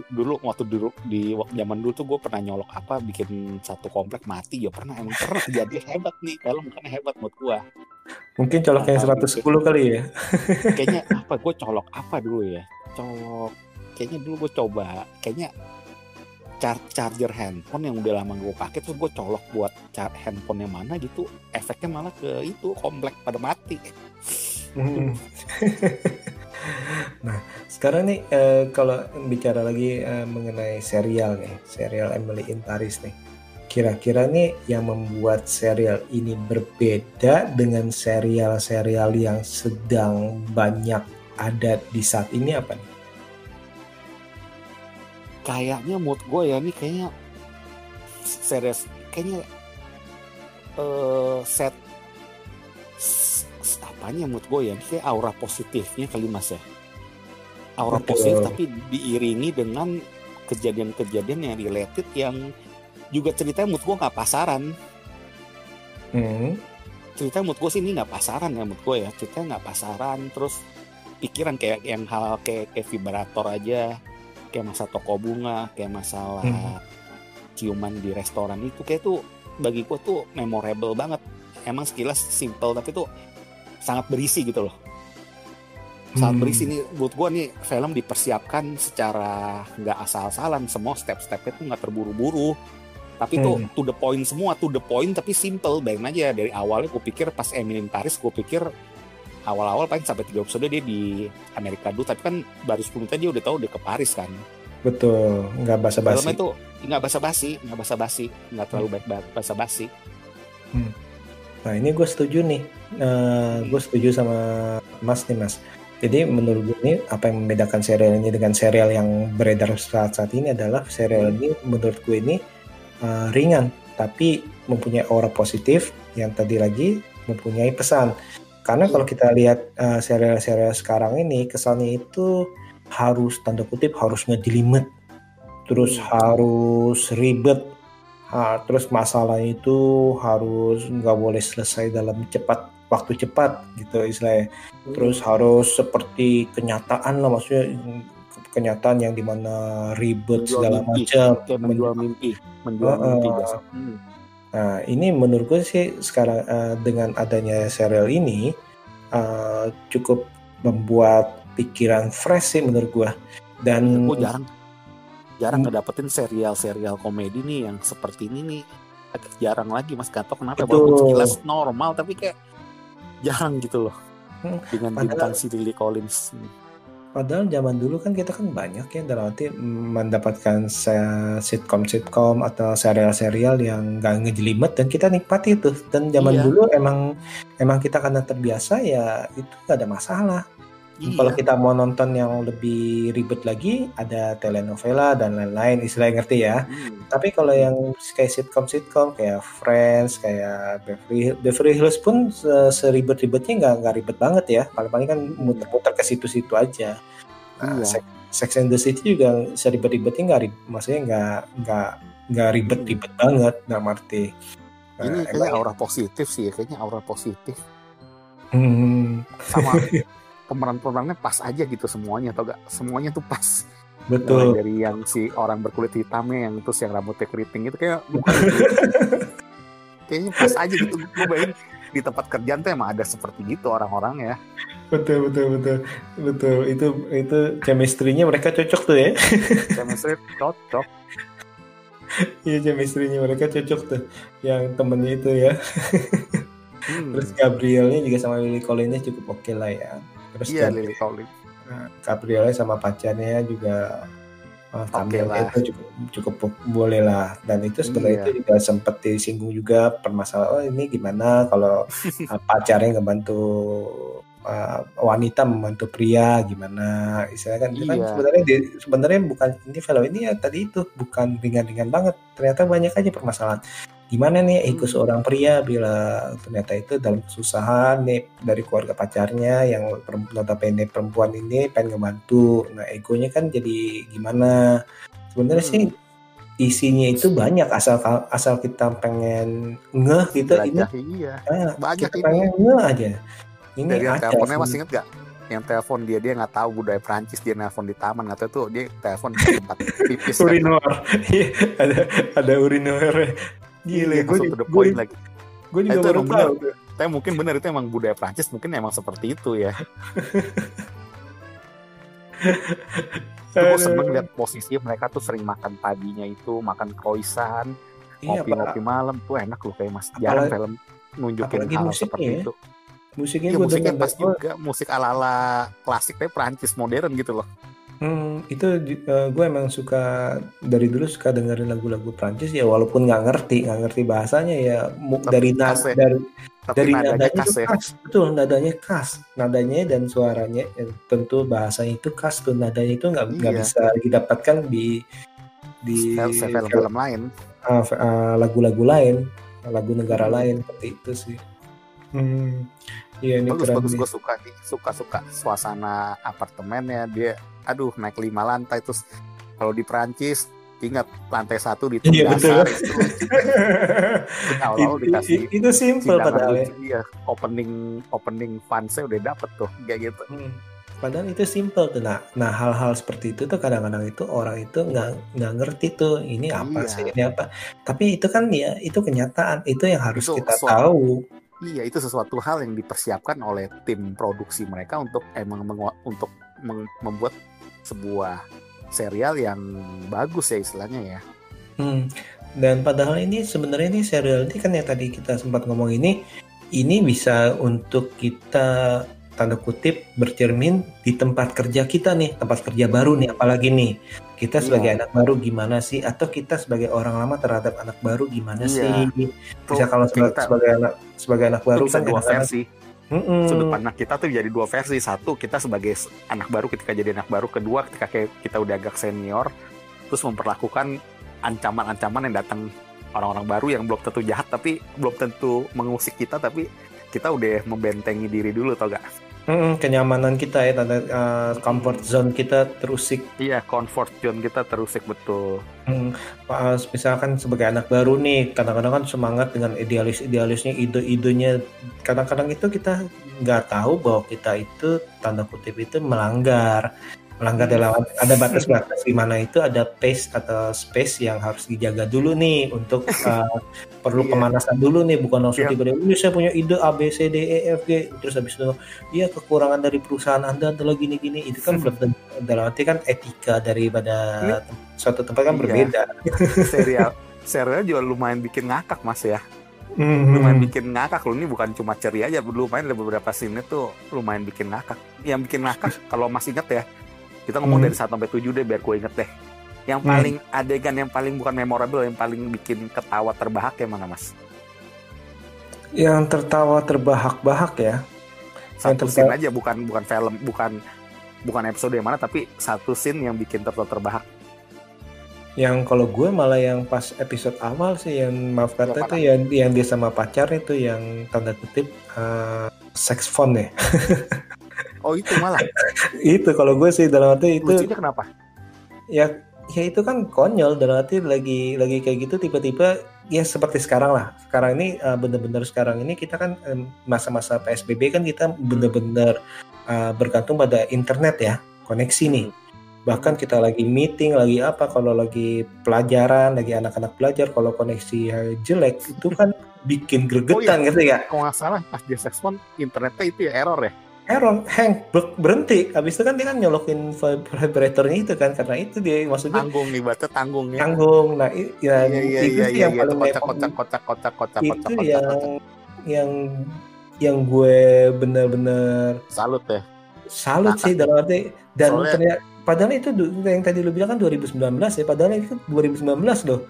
dulu waktu di zaman dulu tuh gue pernah nyolok bikin satu komplek mati ya, pernah jadi hebat nih kalau bukan hebat buat gue. Mungkin colok yang 110 kali ya. Kayaknya gue colok dulu ya. Kayaknya dulu gue coba charger handphone yang udah lama gue pakai, terus gue colok buat handphone yang mana gitu, efeknya malah ke itu komplek pada mati. Nah sekarang nih kalau bicara lagi mengenai serial Emily in Paris nih, kira-kira nih yang membuat serial ini berbeda dengan serial-serial yang sedang banyak ada di saat ini apa nih? Kayaknya mood gue ya nih, kayaknya series kayaknya set apanya mood gue ya, kayak aura positifnya kali Mas ya. Aura positif tapi diiringi dengan kejadian-kejadian yang related yang juga ceritanya mood gue nggak pasaran. Ceritanya mood gue sih ini nggak pasaran ya, mood gue ya ceritanya nggak pasaran, terus pikiran kayak yang hal kayak vibrator aja, kayak masalah toko bunga, kayak masalah ciuman di restoran itu, kayak tuh bagi gue tuh memorable banget. Emang sekilas simple tapi tuh sangat berisi gitu loh. Sangat berisi nih buat gue nih, film dipersiapkan secara nggak asal-asalan, semua step-stepnya tuh nggak terburu-buru. Tapi tuh to the point semua, tapi simple. Bayangin aja dari awalnya gue pikir pas Emily in Paris, gue pikir awal-awal paling sampai 3 episode dia di Amerika dulu, tapi kan baru 10 menit dia udah tahu dia ke Paris kan. Betul, nggak basa-basi. Filmnya tuh nggak basa-basi, nggak terlalu basa-basi. Nah ini gue setuju nih, gue setuju sama Mas nih Mas. Jadi menurut gue nih apa yang membedakan serial ini dengan serial yang beredar saat ini adalah serial ini menurut gue ini ringan, tapi mempunyai aura positif yang tadi lagi mempunyai pesan. Karena kalau kita lihat serial-serial sekarang ini kesannya itu harus tanda kutip harus ngejelimet, terus harus ribet, terus masalah itu harus nggak boleh selesai dalam waktu cepat gitu istilahnya. Terus harus seperti kenyataan lah, maksudnya kenyataan yang dimana ribet segala macam, menjual mimpi. Nah ini menurut gue sih sekarang dengan adanya serial ini cukup membuat pikiran fresh sih menurut gue. Dan gue jarang ngedapetin serial komedi nih yang seperti ini nih, agak jarang lagi Mas, gak tau kenapa. Walaupun sekilas normal tapi kayak jarang gitu loh dengan bintang si Lily Collins. Padahal zaman dulu kan kita kan banyak ya dalam arti mendapatkan sitkom atau serial-serial yang gak ngejelimet dan kita nikmati itu. Dan zaman dulu emang kita karena terbiasa ya itu gak ada masalah. Kalau kita mau nonton yang lebih ribet lagi, ada telenovela dan lain-lain, istilahnya ngerti ya. Tapi kalau yang kayak sitkom kayak Friends, kayak Beverly Hills pun seribet-ribetnya nggak ribet banget ya. Paling-paling kan muter-muter ke situ-situ aja. Nah, Sex and the City juga seribet-ribetnya maksudnya nggak ribet-ribet banget, nggak arti. Ini kayaknya aura positif sih, sama pemeran-pemerannya pas aja gitu semuanya, atau gak semuanya tuh pas. Betul. Dari yang si orang berkulit hitamnya yang terus yang rambutnya keriting itu kayak kayaknya pas aja gitu. Gue bayangin di tempat kerjaan tuh emang ada seperti gitu orang-orang ya. Betul. Itu chemistry-nya mereka cocok tuh ya. Chemistry cocok. Iya, chemistry-nya mereka cocok tuh. Yang temennya itu ya. Terus Gabrielnya juga sama Lily Collins cukup oke lah ya. Terus Lily Collins. Gabrielnya sama pacarnya juga tampilnya itu cukup boleh lah. Dan itu sebenarnya itu juga sempat disinggung juga permasalahan ini gimana kalau pacarnya ngebantu wanita membantu pria gimana istilahnya kan. Kan sebenarnya bukan ini film ini ya tadi itu bukan ringan-ringan banget. Ternyata banyak aja permasalahan. Gimana nih ego seorang pria bila ternyata itu dalam kesusahan nih dari keluarga pacarnya yang notabene perempuan ini pengen ngebantu. Nah egonya kan jadi gimana? Sebenarnya sih isinya itu banyak asal kita pengen ngeh gitu ini. Banyak kita pengen ngeh aja. Ini dari yang teleponnya masih inget gak? Yang telepon dia nggak tahu budaya Prancis, dia nelpon di taman, nggak tahu tuh dia telepon di tempat pipis. Urinoir. ada urinoir. Gila, gue to the point lagi. Gue juga baru tahu. Tapi mungkin benar itu emang budaya Prancis, mungkin emang seperti itu ya. Gue seneng lihat posisi mereka tuh sering makan paginya itu, makan croissant, ngopi-ngopi malam tuh enak loh kayak Mas. Jarang film nunjukin hal seperti itu. Musiknya pas juga, musik ala-ala klasik tapi Prancis modern gitu loh. Itu gue emang suka dari dulu suka dengerin lagu-lagu Prancis ya walaupun nggak ngerti bahasanya ya dari nadanya itu khas. Betul, nadanya khas, nadanya dan suaranya tentu bahasanya itu khas tuh, nadanya itu nggak bisa didapatkan di film lain, lagu-lagu lain, lagu negara lain seperti itu sih. Iya, ini bagus. Gue suka suasana apartemennya dia. Aduh, naik 5 lantai terus kalau di Prancis ingat lantai 1 di dasar itu. Awal dikasih itu simple padahal ya. Opening fansnya udah dapet tuh kayak gitu. Padahal itu simple tuh. Nah hal-hal seperti itu tuh kadang-kadang itu orang itu nggak ngerti tuh ini apa sih, ini apa. Tapi itu kan ya itu kenyataan, itu yang harus kita tahu. Iya, itu sesuatu hal yang dipersiapkan oleh tim produksi mereka untuk membuat sebuah serial yang bagus ya istilahnya ya. Dan padahal ini sebenarnya ini serial ini kan yang tadi kita sempat ngomong ini bisa untuk kita tanda kutip bercermin di tempat kerja kita nih, tempat kerja baru nih, apalagi nih kita sebagai anak baru gimana sih, atau kita sebagai orang lama terhadap anak baru gimana sih. Bisa kalau sebagai anak baru kan dua versi. Sudut pandang kita tuh jadi dua versi. Satu, kita sebagai anak baru ketika jadi anak baru. Kedua, ketika kita udah agak senior terus memperlakukan ancaman-ancaman yang datang orang-orang baru yang belum tentu jahat tapi belum tentu mengusik kita, tapi kita udah membentengi diri dulu, tau gak? Kenyamanan kita ya, comfort zone kita terusik. Iya, comfort zone kita terusik, betul. Misalkan sebagai anak baru nih, kadang-kadang kan semangat dengan idealisnya, ide-idenya. Kadang-kadang itu kita nggak tahu bahwa kita itu tanda kutip itu melanggar dalam ada batas-batas di mana itu ada pace atau space yang harus dijaga dulu nih untuk perlu pemanasan dulu nih, bukan langsung tiba-tiba saya punya ide A B C D E F G terus habis itu kekurangan dari perusahaan Anda adalah gini-gini. Itu kan dalam arti kan etika daripada suatu tempat kan berbeda. Serial juga lumayan bikin ngakak Mas ya. lumayan bikin ngakak loh. Ini bukan cuma ceria aja, lumayan ada beberapa scene tuh lumayan bikin ngakak. Yang bikin ngakak kalau masih inget ya, kita ngomong dari 1 sampai 7 deh biar gue inget deh. Yang paling adegan yang paling bukan memorable, yang paling bikin ketawa terbahak yang mana, Mas? Yang tertawa terbahak-bahak ya. Satu scene aja, bukan film, bukan episode yang mana, tapi satu scene yang bikin tertawa terbahak. Yang kalau gue malah yang pas episode awal sih, yang maaf kata itu yang dia sama pacar itu yang tanda kutip sex phone ya. Oh itu malah. Itu kalau gue sih dalam arti itu. Lucunya kenapa? Ya itu kan konyol, dalam arti lagi kayak gitu tiba-tiba ya seperti sekarang lah. Sekarang ini bener-bener sekarang ini kita kan masa-masa PSBB kan kita bener-bener bergantung pada internet ya, koneksi nih. Bahkan kita lagi meeting, lagi apa, kalau lagi pelajaran, lagi anak-anak belajar, kalau koneksi jelek itu kan bikin gregetan gitu ya. Kalau nggak salah pas dia sex phone internetnya itu ya error ya. Error, hang, berhenti. Habis itu kan dia kan nyolokin vibratornya itu kan, karena itu dia maksudnya tanggung nih, baca tanggung ya. Tanggung. Nah, itu sih yang paling kocak. Itu yang gue benar-benar salut ya. Salut sih dalam arti, dan ternyata padahal itu yang tadi lu bilang kan 2019 ya, padahal itu 2019 loh,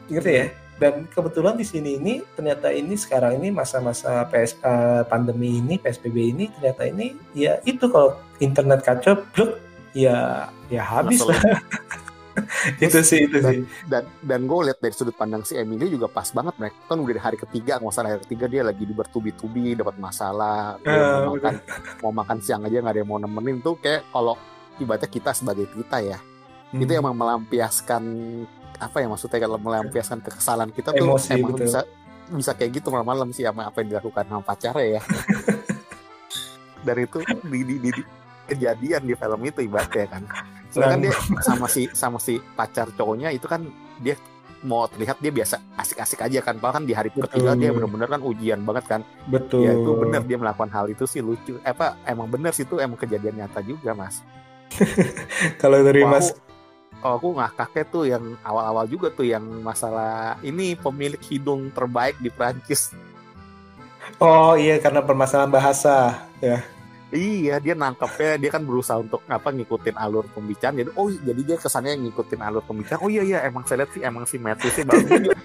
gitu ya. Dan kebetulan di sini ini ternyata ini sekarang ini masa-masa pandemi ini, PSBB ini, ternyata ini ya itu kalau internet kacau, blok ya habis lah. itu sih. Dan gue lihat dari sudut pandang si Emily juga pas banget. Mereka kan udah di hari ketiga, nggak salah hari ketiga dia lagi bertubi-tubi dapat masalah, mau makan siang aja nggak ada yang mau nemenin tuh. Kayak kalau ibaratnya kita sebagai kita ya, itu emang melampiaskan apa ya, maksudnya kalau melampiaskan kekesalan kita tuh emosi, emang betul. bisa kayak gitu malam-malam sih sama apa yang dilakukan sama pacarnya ya. Dan itu di kejadian di film itu ibaratnya kan. Soalnya kan dia sama si pacar cowoknya itu kan dia mau terlihat dia biasa asik-asik aja kan. Padahal kan di hari ketiga dia benar-benar kan ujian banget kan. Betul. Ya itu benar dia melakukan hal itu sih lucu. Emang benar sih itu emang kejadian nyata juga, Mas. Kalau dari Mas, aku ngakaknya tuh yang awal-awal juga tuh yang masalah ini pemilik hidung terbaik di Prancis. Oh iya, karena permasalahan bahasa ya. Iya, dia nangkepnya, dia kan berusaha untuk ngikutin alur pembicaraan. Jadi dia kesannya ngikutin alur pembicaraan. Oh iya emang saya lihat sih emang si Matthew sih bagus.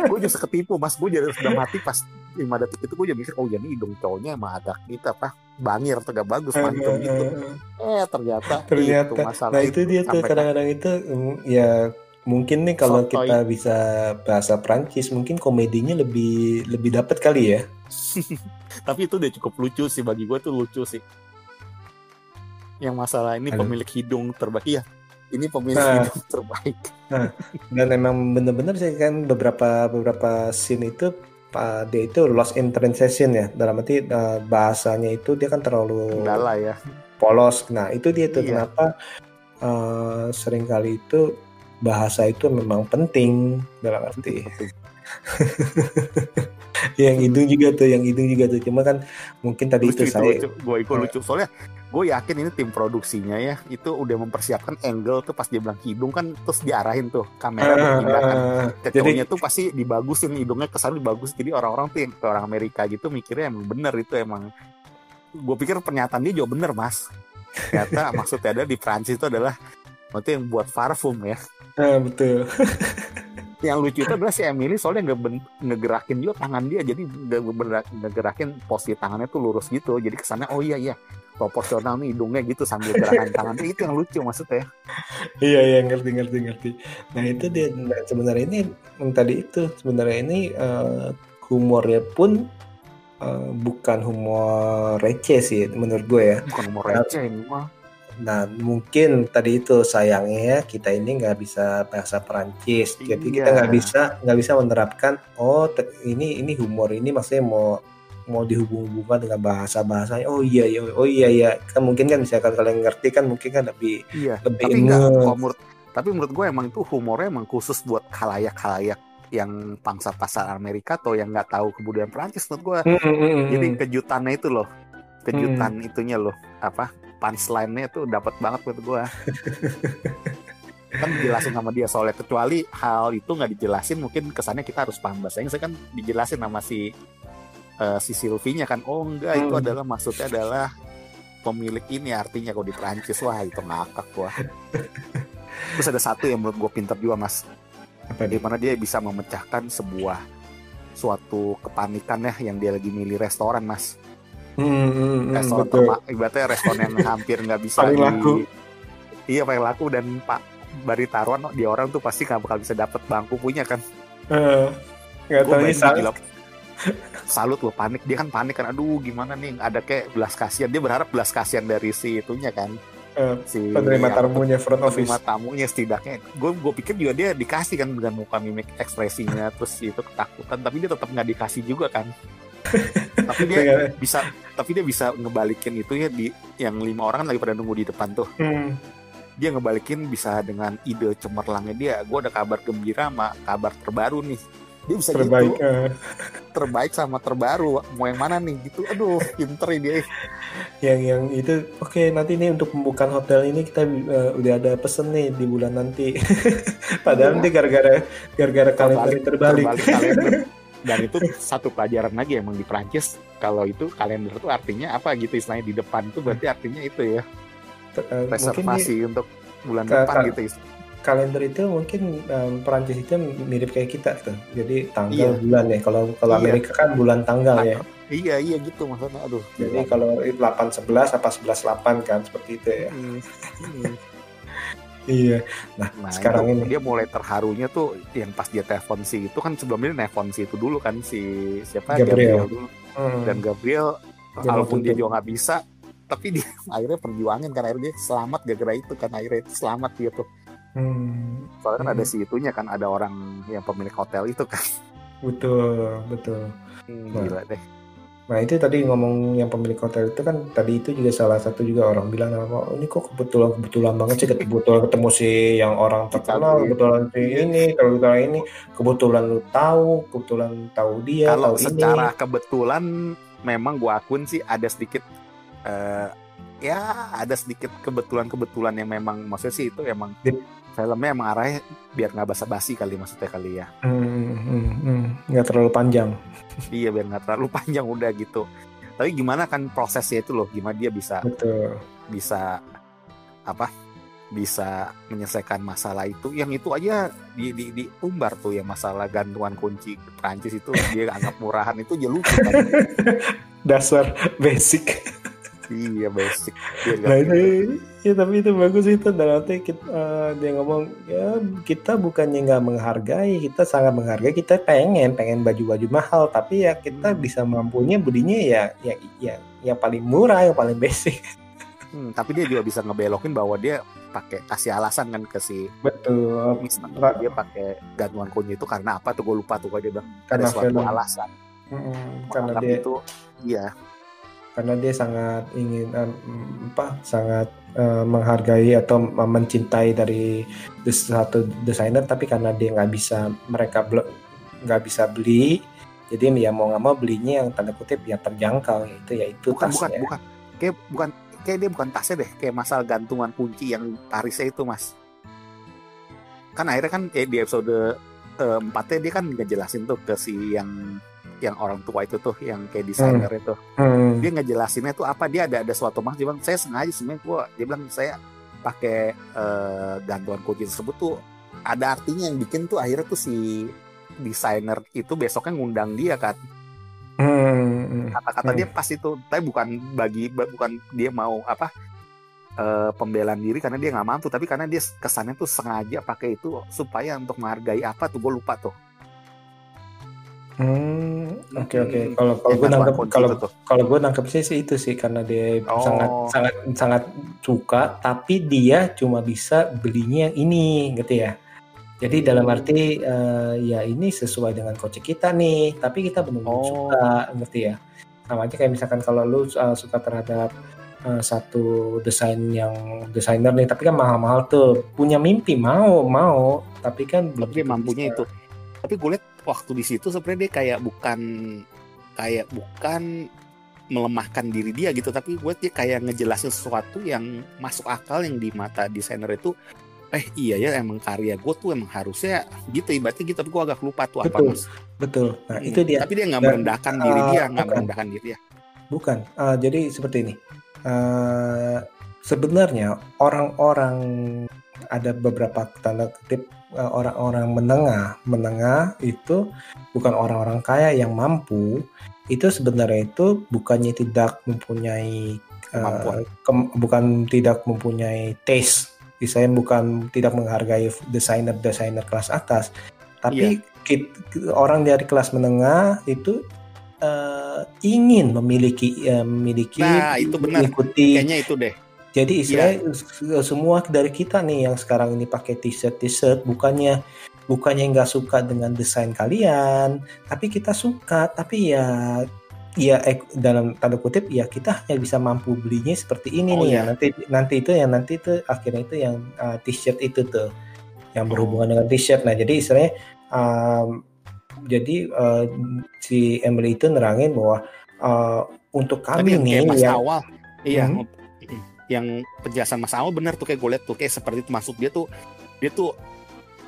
Gue juga seketipu, Mas. Gue jadi sudah mati pas 5 detik itu gue jadi mikir, oh jadi hidung cowoknya emang agak gitu apa bangir atau gak bagus mancung gitu. Ternyata itu masalah. Nah itu dia tuh kadang-kadang itu ya mungkin nih kalau kita bisa bahasa Prancis mungkin komedinya lebih dapat kali ya. Tapi itu udah cukup lucu sih, bagi gue tuh lucu sih. Yang masalah ini pemilik hidung terbaik. Iya, ini pemilik hidung terbaik. Dan emang bener-bener sih kan beberapa scene itu dia itu lost in translation ya, dalam arti bahasanya itu dia kan terlalu kendala ya, polos. Nah itu dia tuh kenapa seringkali itu bahasa itu memang penting dalam arti. yang hidung juga tuh, cuma kan mungkin tadi lucu, gue ikut lucu soalnya gue yakin ini tim produksinya ya itu udah mempersiapkan angle tuh pas dia bilang hidung kan, terus diarahin tuh kamera berpindahkan ke cowoknya tuh pasti dibagusin hidungnya, kesan dibagus, jadi orang-orang tuh yang ke orang Amerika gitu mikirnya emang bener itu, emang gue pikir pernyataan dia juga bener, Mas. Ternyata maksudnya ada di Prancis itu adalah waktu yang buat parfum ya. Betul. Yang lucu itu adalah si Emily soalnya ngegerakin juga tangan dia, jadi ngegerakin posisi tangannya tuh lurus gitu, jadi kesannya oh iya proporsional nih hidungnya gitu sambil gerakan tangan. Itu yang lucu maksudnya. Iya ngerti. Nah itu dia sebenarnya ini tadi itu sebenarnya ini humornya pun bukan humor receh sih menurut gue ya. Bukan humor receh ini mah. Nah mungkin tadi itu sayangnya kita ini nggak bisa bahasa Perancis, jadi kita nggak bisa menerapkan ini humor ini maksudnya mau dihubung-hubungkan dengan bahasanya. Oh iya kan mungkin kan misalkan kalian ngerti kan mungkin kan lebih tapi menurut gue emang itu humornya emang khusus buat khalayak yang pangsa pasar Amerika atau yang nggak tahu kebudayaan Perancis menurut gue. Jadi kejutannya itu loh, itunya loh punchline-nya tuh dapat banget buat gue. kan dijelasin sama dia soalnya, kecuali hal itu nggak dijelasin mungkin kesannya kita harus paham bahasa Inggris. Saya kan dijelasin sama si Sylvie-nya kan, oh enggak itu adalah maksudnya adalah pemilik ini artinya kalau di Prancis. Wah itu ngakak gua. Terus ada satu yang menurut gue pintar juga mas, dimana dia bisa memecahkan suatu kepanikan ya yang dia lagi milih restoran mas. Restoran ibaratnya restoran yang hampir nggak bisa paling laku. Iya paling laku, dan Pak bari taruhan di orang tuh pasti nggak bakal bisa dapet bangku punya kan. Nggak tahu nih salut lo, panik dia kan, panik kan, aduh gimana nih, ada kayak belas kasihan, dia berharap belas kasihan dari si itunya kan, si penerima tamunya, front office, penerima tamunya setidaknya. Gue pikir juga dia dikasih kan dengan muka mimik ekspresinya, terus itu ketakutan, tapi dia tetap nggak dikasih juga kan. tapi dia bisa ngebalikin itu ya, di yang 5 orang kan lagi pada nunggu di depan tuh. Dia ngebalikin bisa dengan ide cemerlangnya dia, gue ada kabar gembira sama kabar terbaru nih. Dia bisa terbaik, gitu, terbaik sama terbaru, mau yang mana nih gitu. Aduh pinter dia. Yang itu oke, nanti nih untuk pembukaan hotel ini kita udah ada pesen nih di bulan nanti. Padahal dia gara-gara kalender terbalik. Dan itu satu pelajaran lagi emang di Prancis, kalau itu kalender itu artinya apa gitu, istilahnya di depan itu berarti artinya itu ya reservasi untuk bulan depan gitu. Kalender itu mungkin Perancis itu mirip kayak kita tuh. Jadi tanggal bulan ya. Kalau Amerika kan bulan tanggal ya. Iya gitu maksudnya. Aduh. Jadi kalau 8/11 apa 11/8 kan seperti itu ya. Iya. Nah sekarang ini dia mulai terharunya tuh yang pas dia telepon si itu kan, sebelumnya nelfon si itu dulu kan, si siapa Gabriel dulu. Dan Gabriel walaupun dia juga nggak bisa, tapi dia akhirnya perjuangin kan, akhirnya dia selamat gara-gara itu kan, akhirnya selamat dia tuh. Soalnya kan ada si itunya kan, ada orang yang pemilik hotel itu kan. Betul. Gila deh. Nah itu tadi ngomong yang pemilik hotel itu kan, tadi itu juga salah satu juga orang bilang, oh, ini kok kebetulan banget sih kebetulan ketemu si yang orang terkenal, kebetulan si ini, kebetulan ini, kebetulan lu kebetulan tahu dia. Kalau tahu secara ini. Kebetulan memang gua akun sih ada sedikit ada sedikit kebetulan yang memang maksudnya sih itu emang filmnya emang arahnya biar nggak basa-basi kali, maksudnya kali ya. Nggak terlalu panjang. Iya biar nggak terlalu panjang udah gitu. Tapi gimana kan prosesnya itu loh, gimana dia bisa bisa menyelesaikan masalah itu. Yang itu aja diumbar tuh, yang masalah gantungan kunci Prancis itu dia anggap murahan, itu aja lucu kan. Dasar basic. Iya basic. Nah itu ya, tapi itu bagus itu. Dan nanti dia ngomong ya, kita bukannya nggak menghargai, kita sangat menghargai, kita pengen baju-baju mahal, tapi ya kita bisa mampunya belinya ya paling murah, yang paling basic. Tapi dia juga bisa ngebelokin bahwa dia kasih alasan kan ke si betul. Dia pakai gantungan kunci itu karena apa tuh, gue lupa tuh, dia bilang ada suatu alasan. Karena dia itu iya. Karena dia sangat ingin sangat menghargai atau mencintai dari satu desainer, tapi karena dia mereka nggak bisa beli, jadi ya mau nggak mau belinya yang tanda kutip ya terjangkau, itu tasnya. Kayak dia bukan tasnya deh, kayak masalah gantungan kunci yang Parisnya itu mas. Kan akhirnya kan di episode 4-nya dia kan ngejelasin tuh ke si yang orang tua itu tuh, yang kayak desainer itu. Dia ngejelasinnya tuh apa, dia ada suatu maksud. Dia bilang saya sengaja sebenarnya, dia bilang saya pakai gantungan kunci tersebut tuh ada artinya, yang bikin tuh akhirnya tuh si desainer itu besoknya ngundang dia kan. Kata-kata dia pas itu, tapi bukan dia mau pembelaan diri karena dia nggak mampu, tapi karena dia kesannya tuh sengaja pakai itu supaya untuk menghargai apa tuh, gue lupa tuh. Oke. Kalau gue nangkep sih itu sih, karena dia sangat suka, tapi dia cuma bisa belinya yang ini gitu ya. Jadi dalam arti ya ini sesuai dengan kocek kita nih, tapi kita benar-benar suka, ngerti ya. Sama aja kayak misalkan kalau lu suka terhadap satu desainer nih, tapi kan mahal-mahal tuh, punya mimpi mau, tapi kan belum mampunya itu. Tapi gue liat waktu di situ sebenarnya dia kayak bukan melemahkan diri dia gitu, tapi gue dia kayak ngejelasin sesuatu yang masuk akal, yang di mata desainer itu iya ya emang karya gue tuh emang harusnya gitu ibaratnya gitu, tapi gue agak lupa tuh betul, apa mas. Betul. Nah itu dia. Tapi dia nggak merendahkan diri dia, nggak bukan. merendahkan diri ya. Bukan. Jadi seperti ini. Sebenarnya orang-orang, ada beberapa tanda kutip orang-orang menengah itu bukan orang-orang kaya yang mampu. Itu sebenarnya itu bukannya tidak mempunyai bukan tidak mempunyai taste, misalnya bukan tidak menghargai desainer kelas atas, tapi orang dari kelas menengah itu ingin memiliki nah itu benar, mengikuti, kayaknya itu deh. Jadi istilahnya semua dari kita nih yang sekarang ini pakai t-shirt bukannya nggak suka dengan desain kalian, tapi kita suka, tapi ya dalam tanda kutip ya kita hanya bisa mampu belinya seperti ini nih. Nanti itu akhirnya itu yang t-shirt itu tuh yang berhubungan dengan t-shirt. Nah jadi istilahnya si Emily itu nerangin bahwa untuk kami nih yang awal yang penjelasan Mas Awal benar tuh, kayak gue liat tuh kayak seperti itu, masuk dia tuh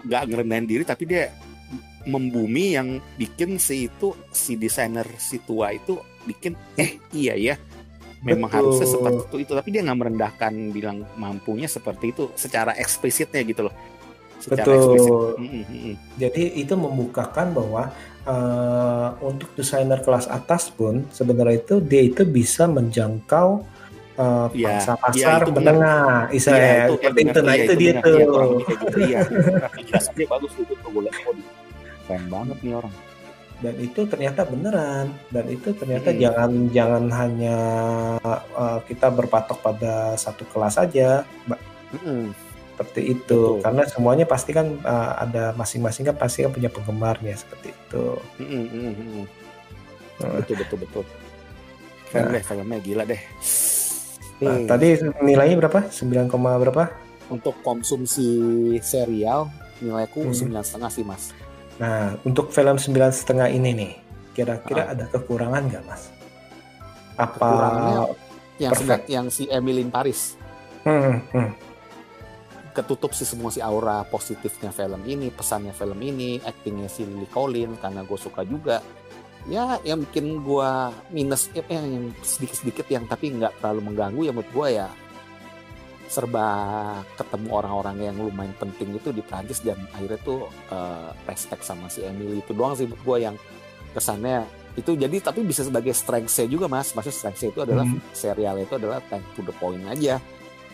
nggak ngerendahin diri, tapi dia membumi yang bikin si desainer si tua itu bikin iya ya memang harusnya seperti itu, tapi dia nggak merendahkan, bilang mampunya seperti itu secara eksplisitnya gitu loh. Betul. Jadi itu membukakan bahwa untuk desainer kelas atas pun sebenarnya itu dia itu bisa menjangkau pasar menengah, Israel. Seperti itu, nah itu dia tuh. Iya, dia bagus itu tuh, gue lihat keren banget nih orang. Dan itu ternyata beneran, dan itu ternyata jangan hanya kita berpatok pada satu kelas aja, Mbak. Seperti itu. Betul. Karena semuanya pasti kan ada masing-masing kan pasti kan punya penggemarnya seperti itu. Betul. Keren deh filmnya, gila deh. Nah, tadi nilainya berapa? 9, berapa? Untuk konsumsi serial nilaiku 9,5 sih Mas. Nah, untuk film 9,5 ini nih, kira-kira ada kekurangan nggak Mas? Apa kekurangannya yang si Emily in Paris? Ketutup sih semua si aura positifnya film ini, pesannya film ini, actingnya si Lily Collins karena gue suka juga. Ya yang bikin gue minus yang sedikit-sedikit yang tapi nggak terlalu mengganggu ya menurut gue ya serba ketemu orang-orang yang lumayan penting itu di Prancis dan akhirnya tuh respect sama si Emily itu doang sih menurut gue yang kesannya itu. Jadi tapi bisa sebagai strength-nya juga Mas, maksudnya strength-nya itu adalah serial itu adalah to the point aja,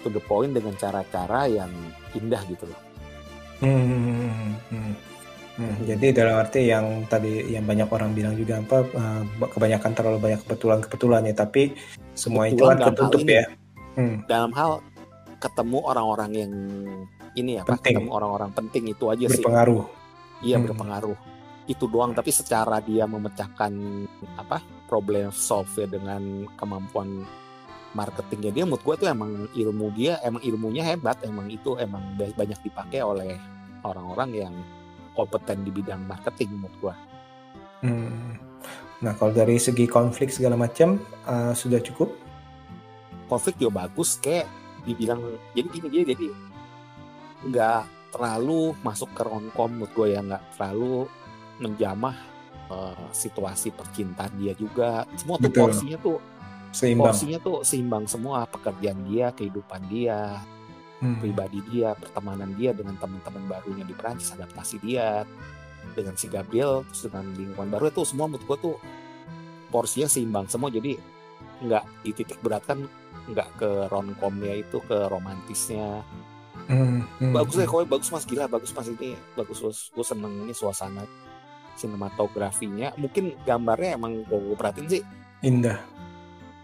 to the point dengan cara-cara yang indah gitu loh. Jadi dalam arti yang tadi yang banyak orang bilang juga kebanyakan terlalu banyak kebetulan-kebetulannya, tapi semua itu kan ketutup ya. Dalam hal ketemu orang-orang yang ini ya, ketemu orang-orang penting itu aja berpengaruh. Sih. Iya berpengaruh. Itu doang, tapi secara dia memecahkan problem solve dengan kemampuan marketingnya dia, menurut gue tuh emang ilmunya hebat, emang banyak dipakai oleh orang-orang yang kompeten di bidang marketing menurut gua. Nah kalau dari segi konflik segala macam sudah cukup? Konflik juga bagus, kayak dibilang jadi nggak terlalu masuk ke romcom menurut gua ya, nggak terlalu menjamah situasi percintaan dia juga. Semua tuh porsinya tuh seimbang semua, pekerjaan dia, kehidupan dia, pribadi dia, pertemanan dia dengan teman-teman barunya di Prancis, adaptasi dia dengan si Gabriel, terus dengan lingkungan baru itu semua menurut gue tuh porsinya seimbang semua, jadi nggak dititik beratkan, nggak ke romcomnya itu, ke romantisnya. Bagus deh, bagus Mas, gila bagus Mas, ini bagus, gue seneng ini suasana sinematografinya, mungkin gambarnya emang gue perhatiin sih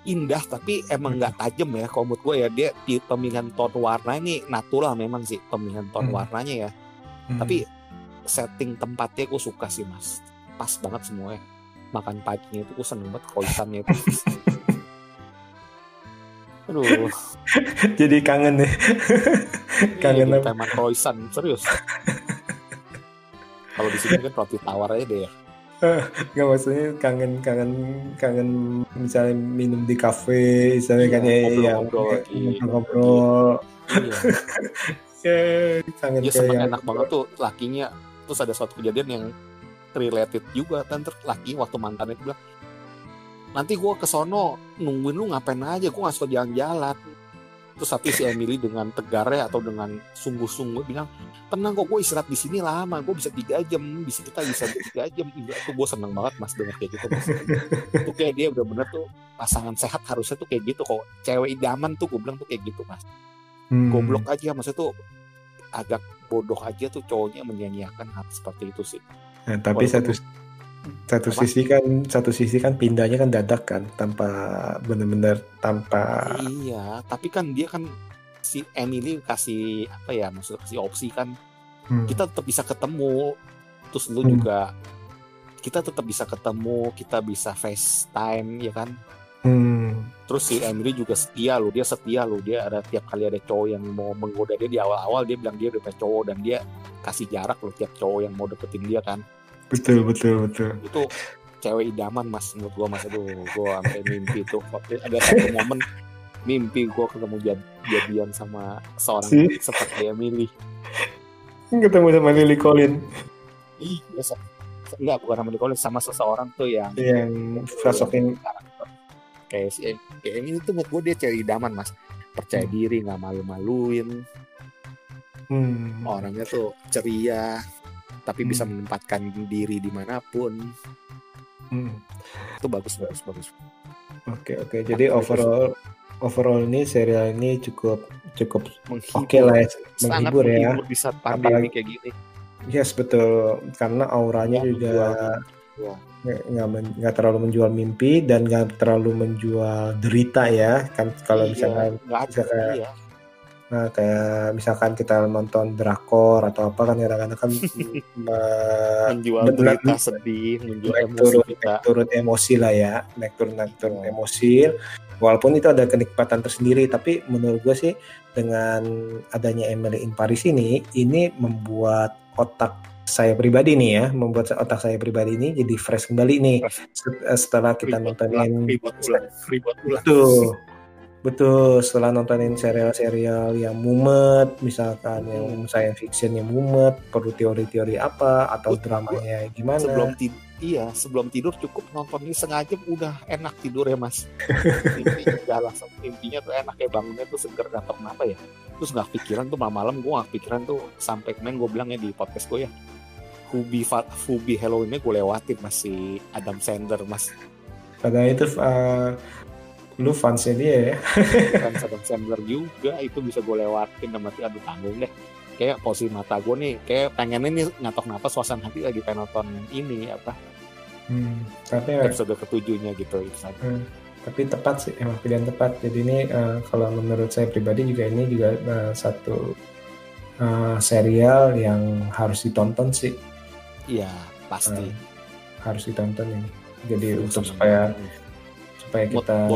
indah tapi emang nggak tajam ya kalau menurut gue ya, dia di pemilihan tone warna ini natural memang sih pemilihan tone warnanya ya, tapi setting tempatnya gue suka sih Mas, pas banget semuanya. Makan paginya itu gue seneng banget croissantnya itu. Aduh, jadi kangen deh. Kangen apa? Tema croissant serius. Kalau di sini kan roti tawar aja deh ya. Nggak, maksudnya kangen misalnya minum di kafe misalnya kan ya, ngobrol. Iya. Kangen dia seneng enak banget tuh lakinya. Terus ada suatu kejadian yang related juga kan, laki waktu mantannya itu bilang, nanti gue kesono nungguin lu ngapain aja, gue gak suka jalan-jalan. Terus tapi si Emily dengan tegarnya atau dengan sungguh-sungguh bilang, tenang kok, gue istirahat di sini lama, gue bisa 3 jam, kita bisa 3 jam. Itu gue seneng banget mas dengar kayak gitu mas. Itu kayak dia bener-bener tuh pasangan sehat harusnya tuh kayak gitu kok. Cewek idaman tuh gue bilang tuh kayak gitu mas. Goblok aja maksudnya tuh, agak bodoh aja tuh cowoknya menyanyiakan hal seperti itu sih. Nah, tapi satu sisi kan pindahnya kan dadak kan, tanpa benar-benar tanpa. Iya, tapi kan dia kan si Emily kasih apa ya, maksudnya kasih opsi kan, kita tetap bisa ketemu, terus lu juga kita tetap bisa ketemu, kita bisa FaceTime ya kan. Terus si Emily juga setia loh, dia ada tiap kali ada cowok yang mau menggoda dia di awal-awal, dia bilang dia udah punya cowok dan dia kasih jarak loh tiap cowok yang mau deketin dia kan. Betul. Itu cewek idaman mas menurut gue mas. Aduh, gue sampai mimpi tuh waktu ada satu momen mimpi gue ketemu jadian sama seorang seperti Emily. Ketemu sama Lily Collins. Iya, enggak, bukan sama Lily Collins, sama seseorang tuh yang sosokin kayak Emily tuh menurut gue dia cewek idaman mas, percaya diri, nggak malu-maluin, orangnya tuh ceria, tapi bisa menempatkan diri dimanapun. Itu bagus. Oke. Jadi overall ini serial ini cukup oke lah ya, menghibur ya. Di saat pandemi kayak gini. Yes, betul. Karena auranya juga nggak terlalu menjual mimpi dan nggak terlalu menjual derita ya. Kan kalau misalkan nah kayak misalkan kita nonton drakor atau apa kan kadang-kadang kan menjual derita, sedih, menjual emosi kita. Turun emosi lah ya, naik turun emosi. Walaupun itu ada kenikmatan tersendiri, tapi menurut gue sih dengan adanya Emily in Paris ini membuat otak saya pribadi nih jadi fresh kembali nih setelah kita nontonin Betul, setelah nontonin serial-serial yang mumet, misalkan yang science fiction yang mumet, perlu teori-teori apa atau dramanya gimana. Sebelum tidur cukup nonton ini sengaja udah enak tidur ya mas. Intinya tuh enak, kayak bangunnya tuh seger, gak tau kenapa ya. Terus gak pikiran tuh malam-malam, gue gak pikiran tuh sampai kemarin gue bilangnya di podcast gue ya, Fubi Halloween-nya gue lewatin masih Adam Sandler mas. Padahal itu lu fansnya dia ya. Fans Adam Sandler juga, itu bisa gue lewatin. Aduh tanggung deh, kayak posisi mata gue nih kayak pengennya nih ngatok napas, suasana hati lagi pengen nonton ini apa tapi episode ke-7-nya gitu. Tapi tepat sih, emang pilihan tepat. Jadi ini kalau menurut saya pribadi juga ini juga satu serial yang harus ditonton sih. Iya pasti harus ditonton ini. Jadi untuk supaya kita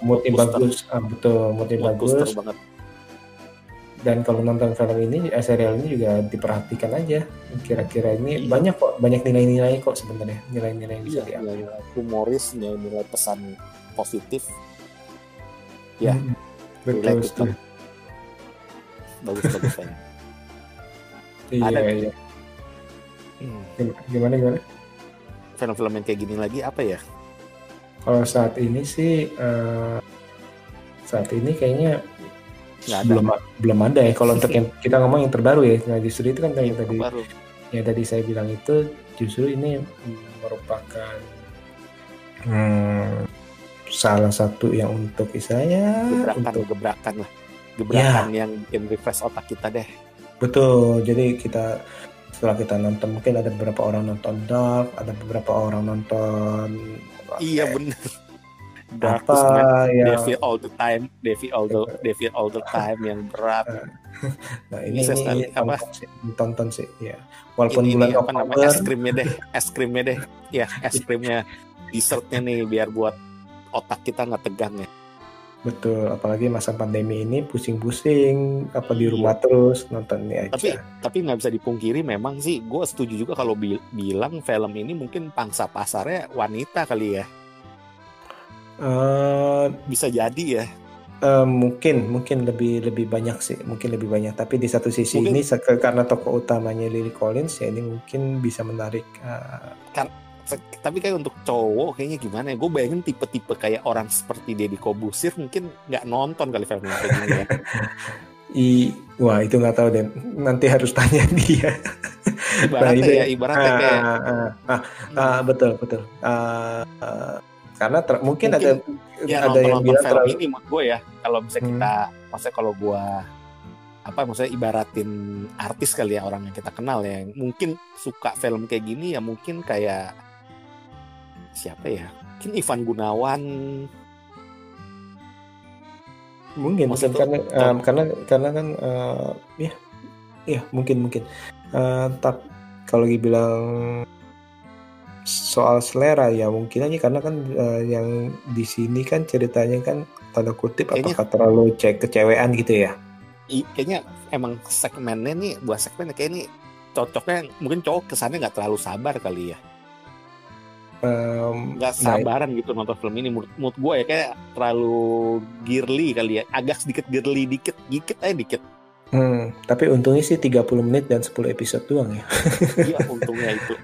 moodnya bagus, betul, moodnya bagus banget. Dan kalau nonton film ini, serial ini juga diperhatikan aja. Kira-kira ini banyak nilai-nilai kok sebenarnya, nilai-nilai yang bisa diambil. Nilai humoris, nilai pesan positif. Ya, betul. Bagus ya. Iya. Gimana? Film-film yang kayak gini lagi apa ya? Kalau saat ini sih, kayaknya belum ada ya. Kalau untuk yang kita ngomong yang terbaru ya, nah justru itu kan yang tadi saya bilang itu justru ini merupakan salah satu yang untuk saya gebrakan yang bikin refresh otak kita deh. Betul. Jadi setelah kita nonton, mungkin ada beberapa orang nonton Dark, ada beberapa orang nonton bener. Dark ya. Devil all the time yang berat. Nah ini tonton sih ya. Walaupun ini bulan Oktober, es krimnya deh. Ya, es krimnya, dessertnya nih biar buat otak kita nggak tegang ya. Betul, apalagi masa pandemi ini pusing-pusing di rumah terus nonton ini aja. Tapi nggak bisa dipungkiri, memang sih gue setuju juga kalau bilang film ini mungkin pangsa pasarnya wanita kali ya. Bisa jadi ya. Mungkin lebih banyak sih, mungkin lebih banyak. Tapi di satu sisi mungkin, ini karena tokoh utamanya Lily Collins ya, ini mungkin bisa menarik. Tapi kayak untuk cowok kayaknya gimana ya? Gue bayangin tipe-tipe kayak orang seperti Deddy Corbuzier mungkin nggak nonton kali film kayak gini ya. Wah itu nggak tahu deh. Nanti harus tanya dia. Ibaratnya kayak. Betul. Karena mungkin ada yang bilang film ini menurut gue ya, kalau bisa kita, maksudnya kalau gue maksudnya ibaratin artis kali ya, orang yang kita kenal ya, mungkin suka film kayak gini ya, mungkin kayak siapa ya, mungkin Ivan Gunawan mungkin karena kan ya mungkin tapi kalau dibilang soal selera ya mungkin aja, karena kan yang di sini kan ceritanya kan tanda kutip kayaknya, apakah terlalu kecewean gitu ya. Kayaknya emang segmennya nih, buat segmennya kayak ini cocoknya mungkin cowok kesannya nggak terlalu sabar kali ya, nggak sabaran gitu nonton film ini. Menurut gue ya kayak terlalu girly kali ya, agak sedikit girly dikit. Tapi untungnya sih 30 menit dan 10 episode doang ya. Iya untungnya itu.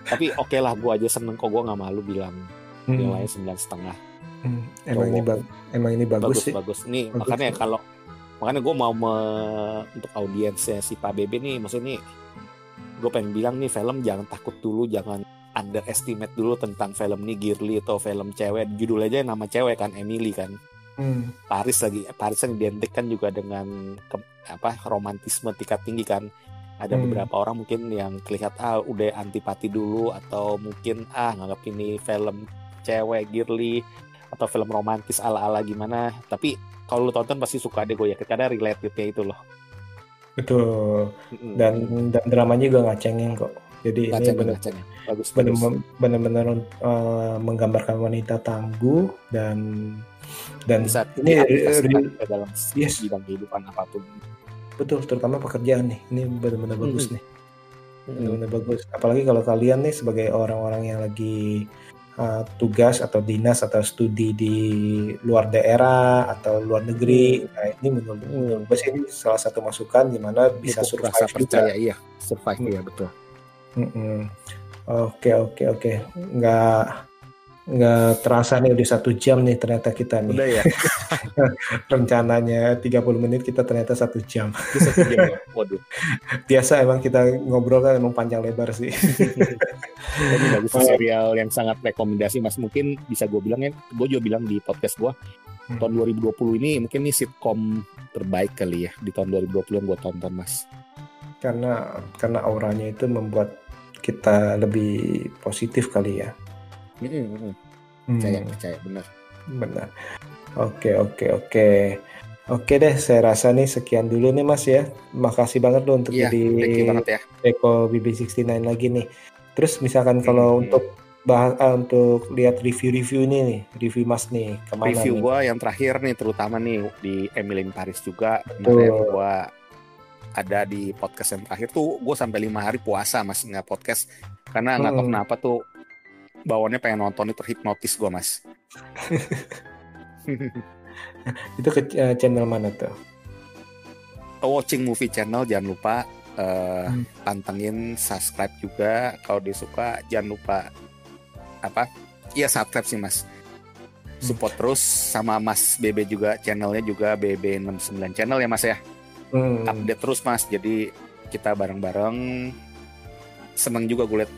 Tapi oke lah, gue aja seneng kok, gue nggak malu bilang nilainya 9,5. Emang ini bagus sih. Bagus nih bagus. Makanya gue mau untuk audiensnya si Pak Bebe nih, maksudnya nih gue pengen bilang nih, film jangan takut dulu, jangan underestimate dulu tentang film ini girly atau film cewek. Judul aja nama cewek kan, Emily kan. Paris kan identik kan juga dengan romantisme tingkat tinggi kan. Ada beberapa orang mungkin yang kelihatan udah antipati dulu, atau mungkin nganggap ini film cewek girly atau film romantis ala-ala gimana. Tapi kalau lu tonton pasti suka deh, gue ya, karena relate-nya itu loh. Betul. Dan dramanya juga nggak cengeng kok. Jadi ini benar-benar menggambarkan wanita tangguh dan bisa ini dalam bidang kehidupan apapun. Betul, terutama pekerjaan nih. Ini benar-benar bagus nih. Benar-benar bagus. Apalagi kalau kalian nih sebagai orang-orang yang lagi tugas atau dinas atau studi di luar daerah atau luar negeri. Nah, ini menurut gue sih ini salah satu masukan di mana bisa survive juga. Iya, survive ya, betul. Oke. Nggak terasa nih udah 1 jam nih ternyata kita nih. Udah ya. Rencananya 30 menit, kita ternyata 1 jam. 1 jam ya. Waduh. Biasa emang kita ngobrol kan emang panjang lebar sih. Ini bagus serial yang sangat rekomendasi Mas. Mungkin bisa gue bilang ya, gue juga bilang di podcast gue, tahun 2020 ini mungkin ini sitkom terbaik kali ya di tahun 2020 yang gue tonton Mas. Karena auranya itu membuat kita lebih positif kali ya. Percaya benar. Oke deh, saya rasa nih sekian dulu nih Mas ya. Makasih banget loh untuk jadi Eko BB69 lagi nih. Terus misalkan kalau untuk lihat review ini nih, review Mas nih kemana? Review gue yang terakhir nih, terutama nih di Emily in Paris juga. Kemarin gue ada di podcast yang terakhir tuh, gue sampai 5 hari puasa Mas nggak podcast, karena nggak tahu kenapa tuh bawaannya pengen nonton, itu terhipnotis gue Mas. Itu ke channel mana tuh? Watching Movie Channel, jangan lupa pantengin, subscribe juga kalau dia suka. Jangan lupa subscribe sih Mas, support terus. Sama Mas Bebe juga, channelnya juga BB69 channel ya Mas ya. Update terus Mas, jadi kita bareng-bareng. Seneng juga gue liat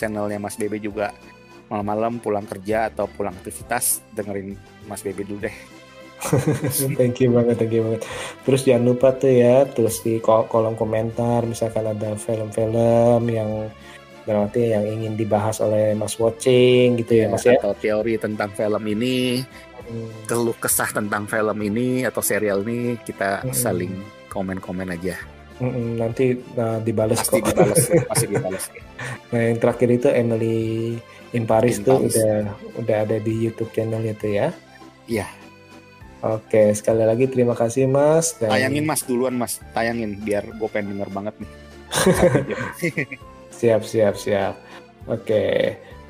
channelnya Mas Bebe juga malam-malam pulang kerja atau pulang aktivitas, dengerin Mas Bebe dulu deh. Thank you banget. Terus jangan lupa tuh ya, tulis di kolom komentar misalkan ada film-film yang berarti yang ingin dibahas oleh Mas Watching gitu ya Mas ya, atau teori tentang film ini, keluh kesah tentang film ini atau serial ini, kita saling komen-komen aja. Nanti dibalas pasti kok. Pasti dibalas. Nah yang terakhir itu Emily in Paris tuh udah ada di YouTube channelnya tuh ya. Iya. Oke, sekali lagi terima kasih Mas. Tayangin Mas duluan Mas, tayangin biar gue pengen denger banget nih. Siap. Oke.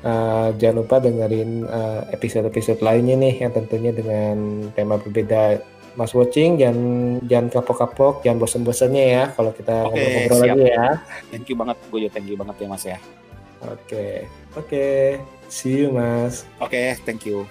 Jangan lupa dengerin episode-episode lainnya nih yang tentunya dengan tema berbeda. Mas Watching, jangan kapok-kapok, jangan bosan-bosannya ya kalau kita ngobrol-ngobrol lagi ya. Thank you banget, gue thank you banget ya Mas ya. Oke, see you Mas. Oke, thank you.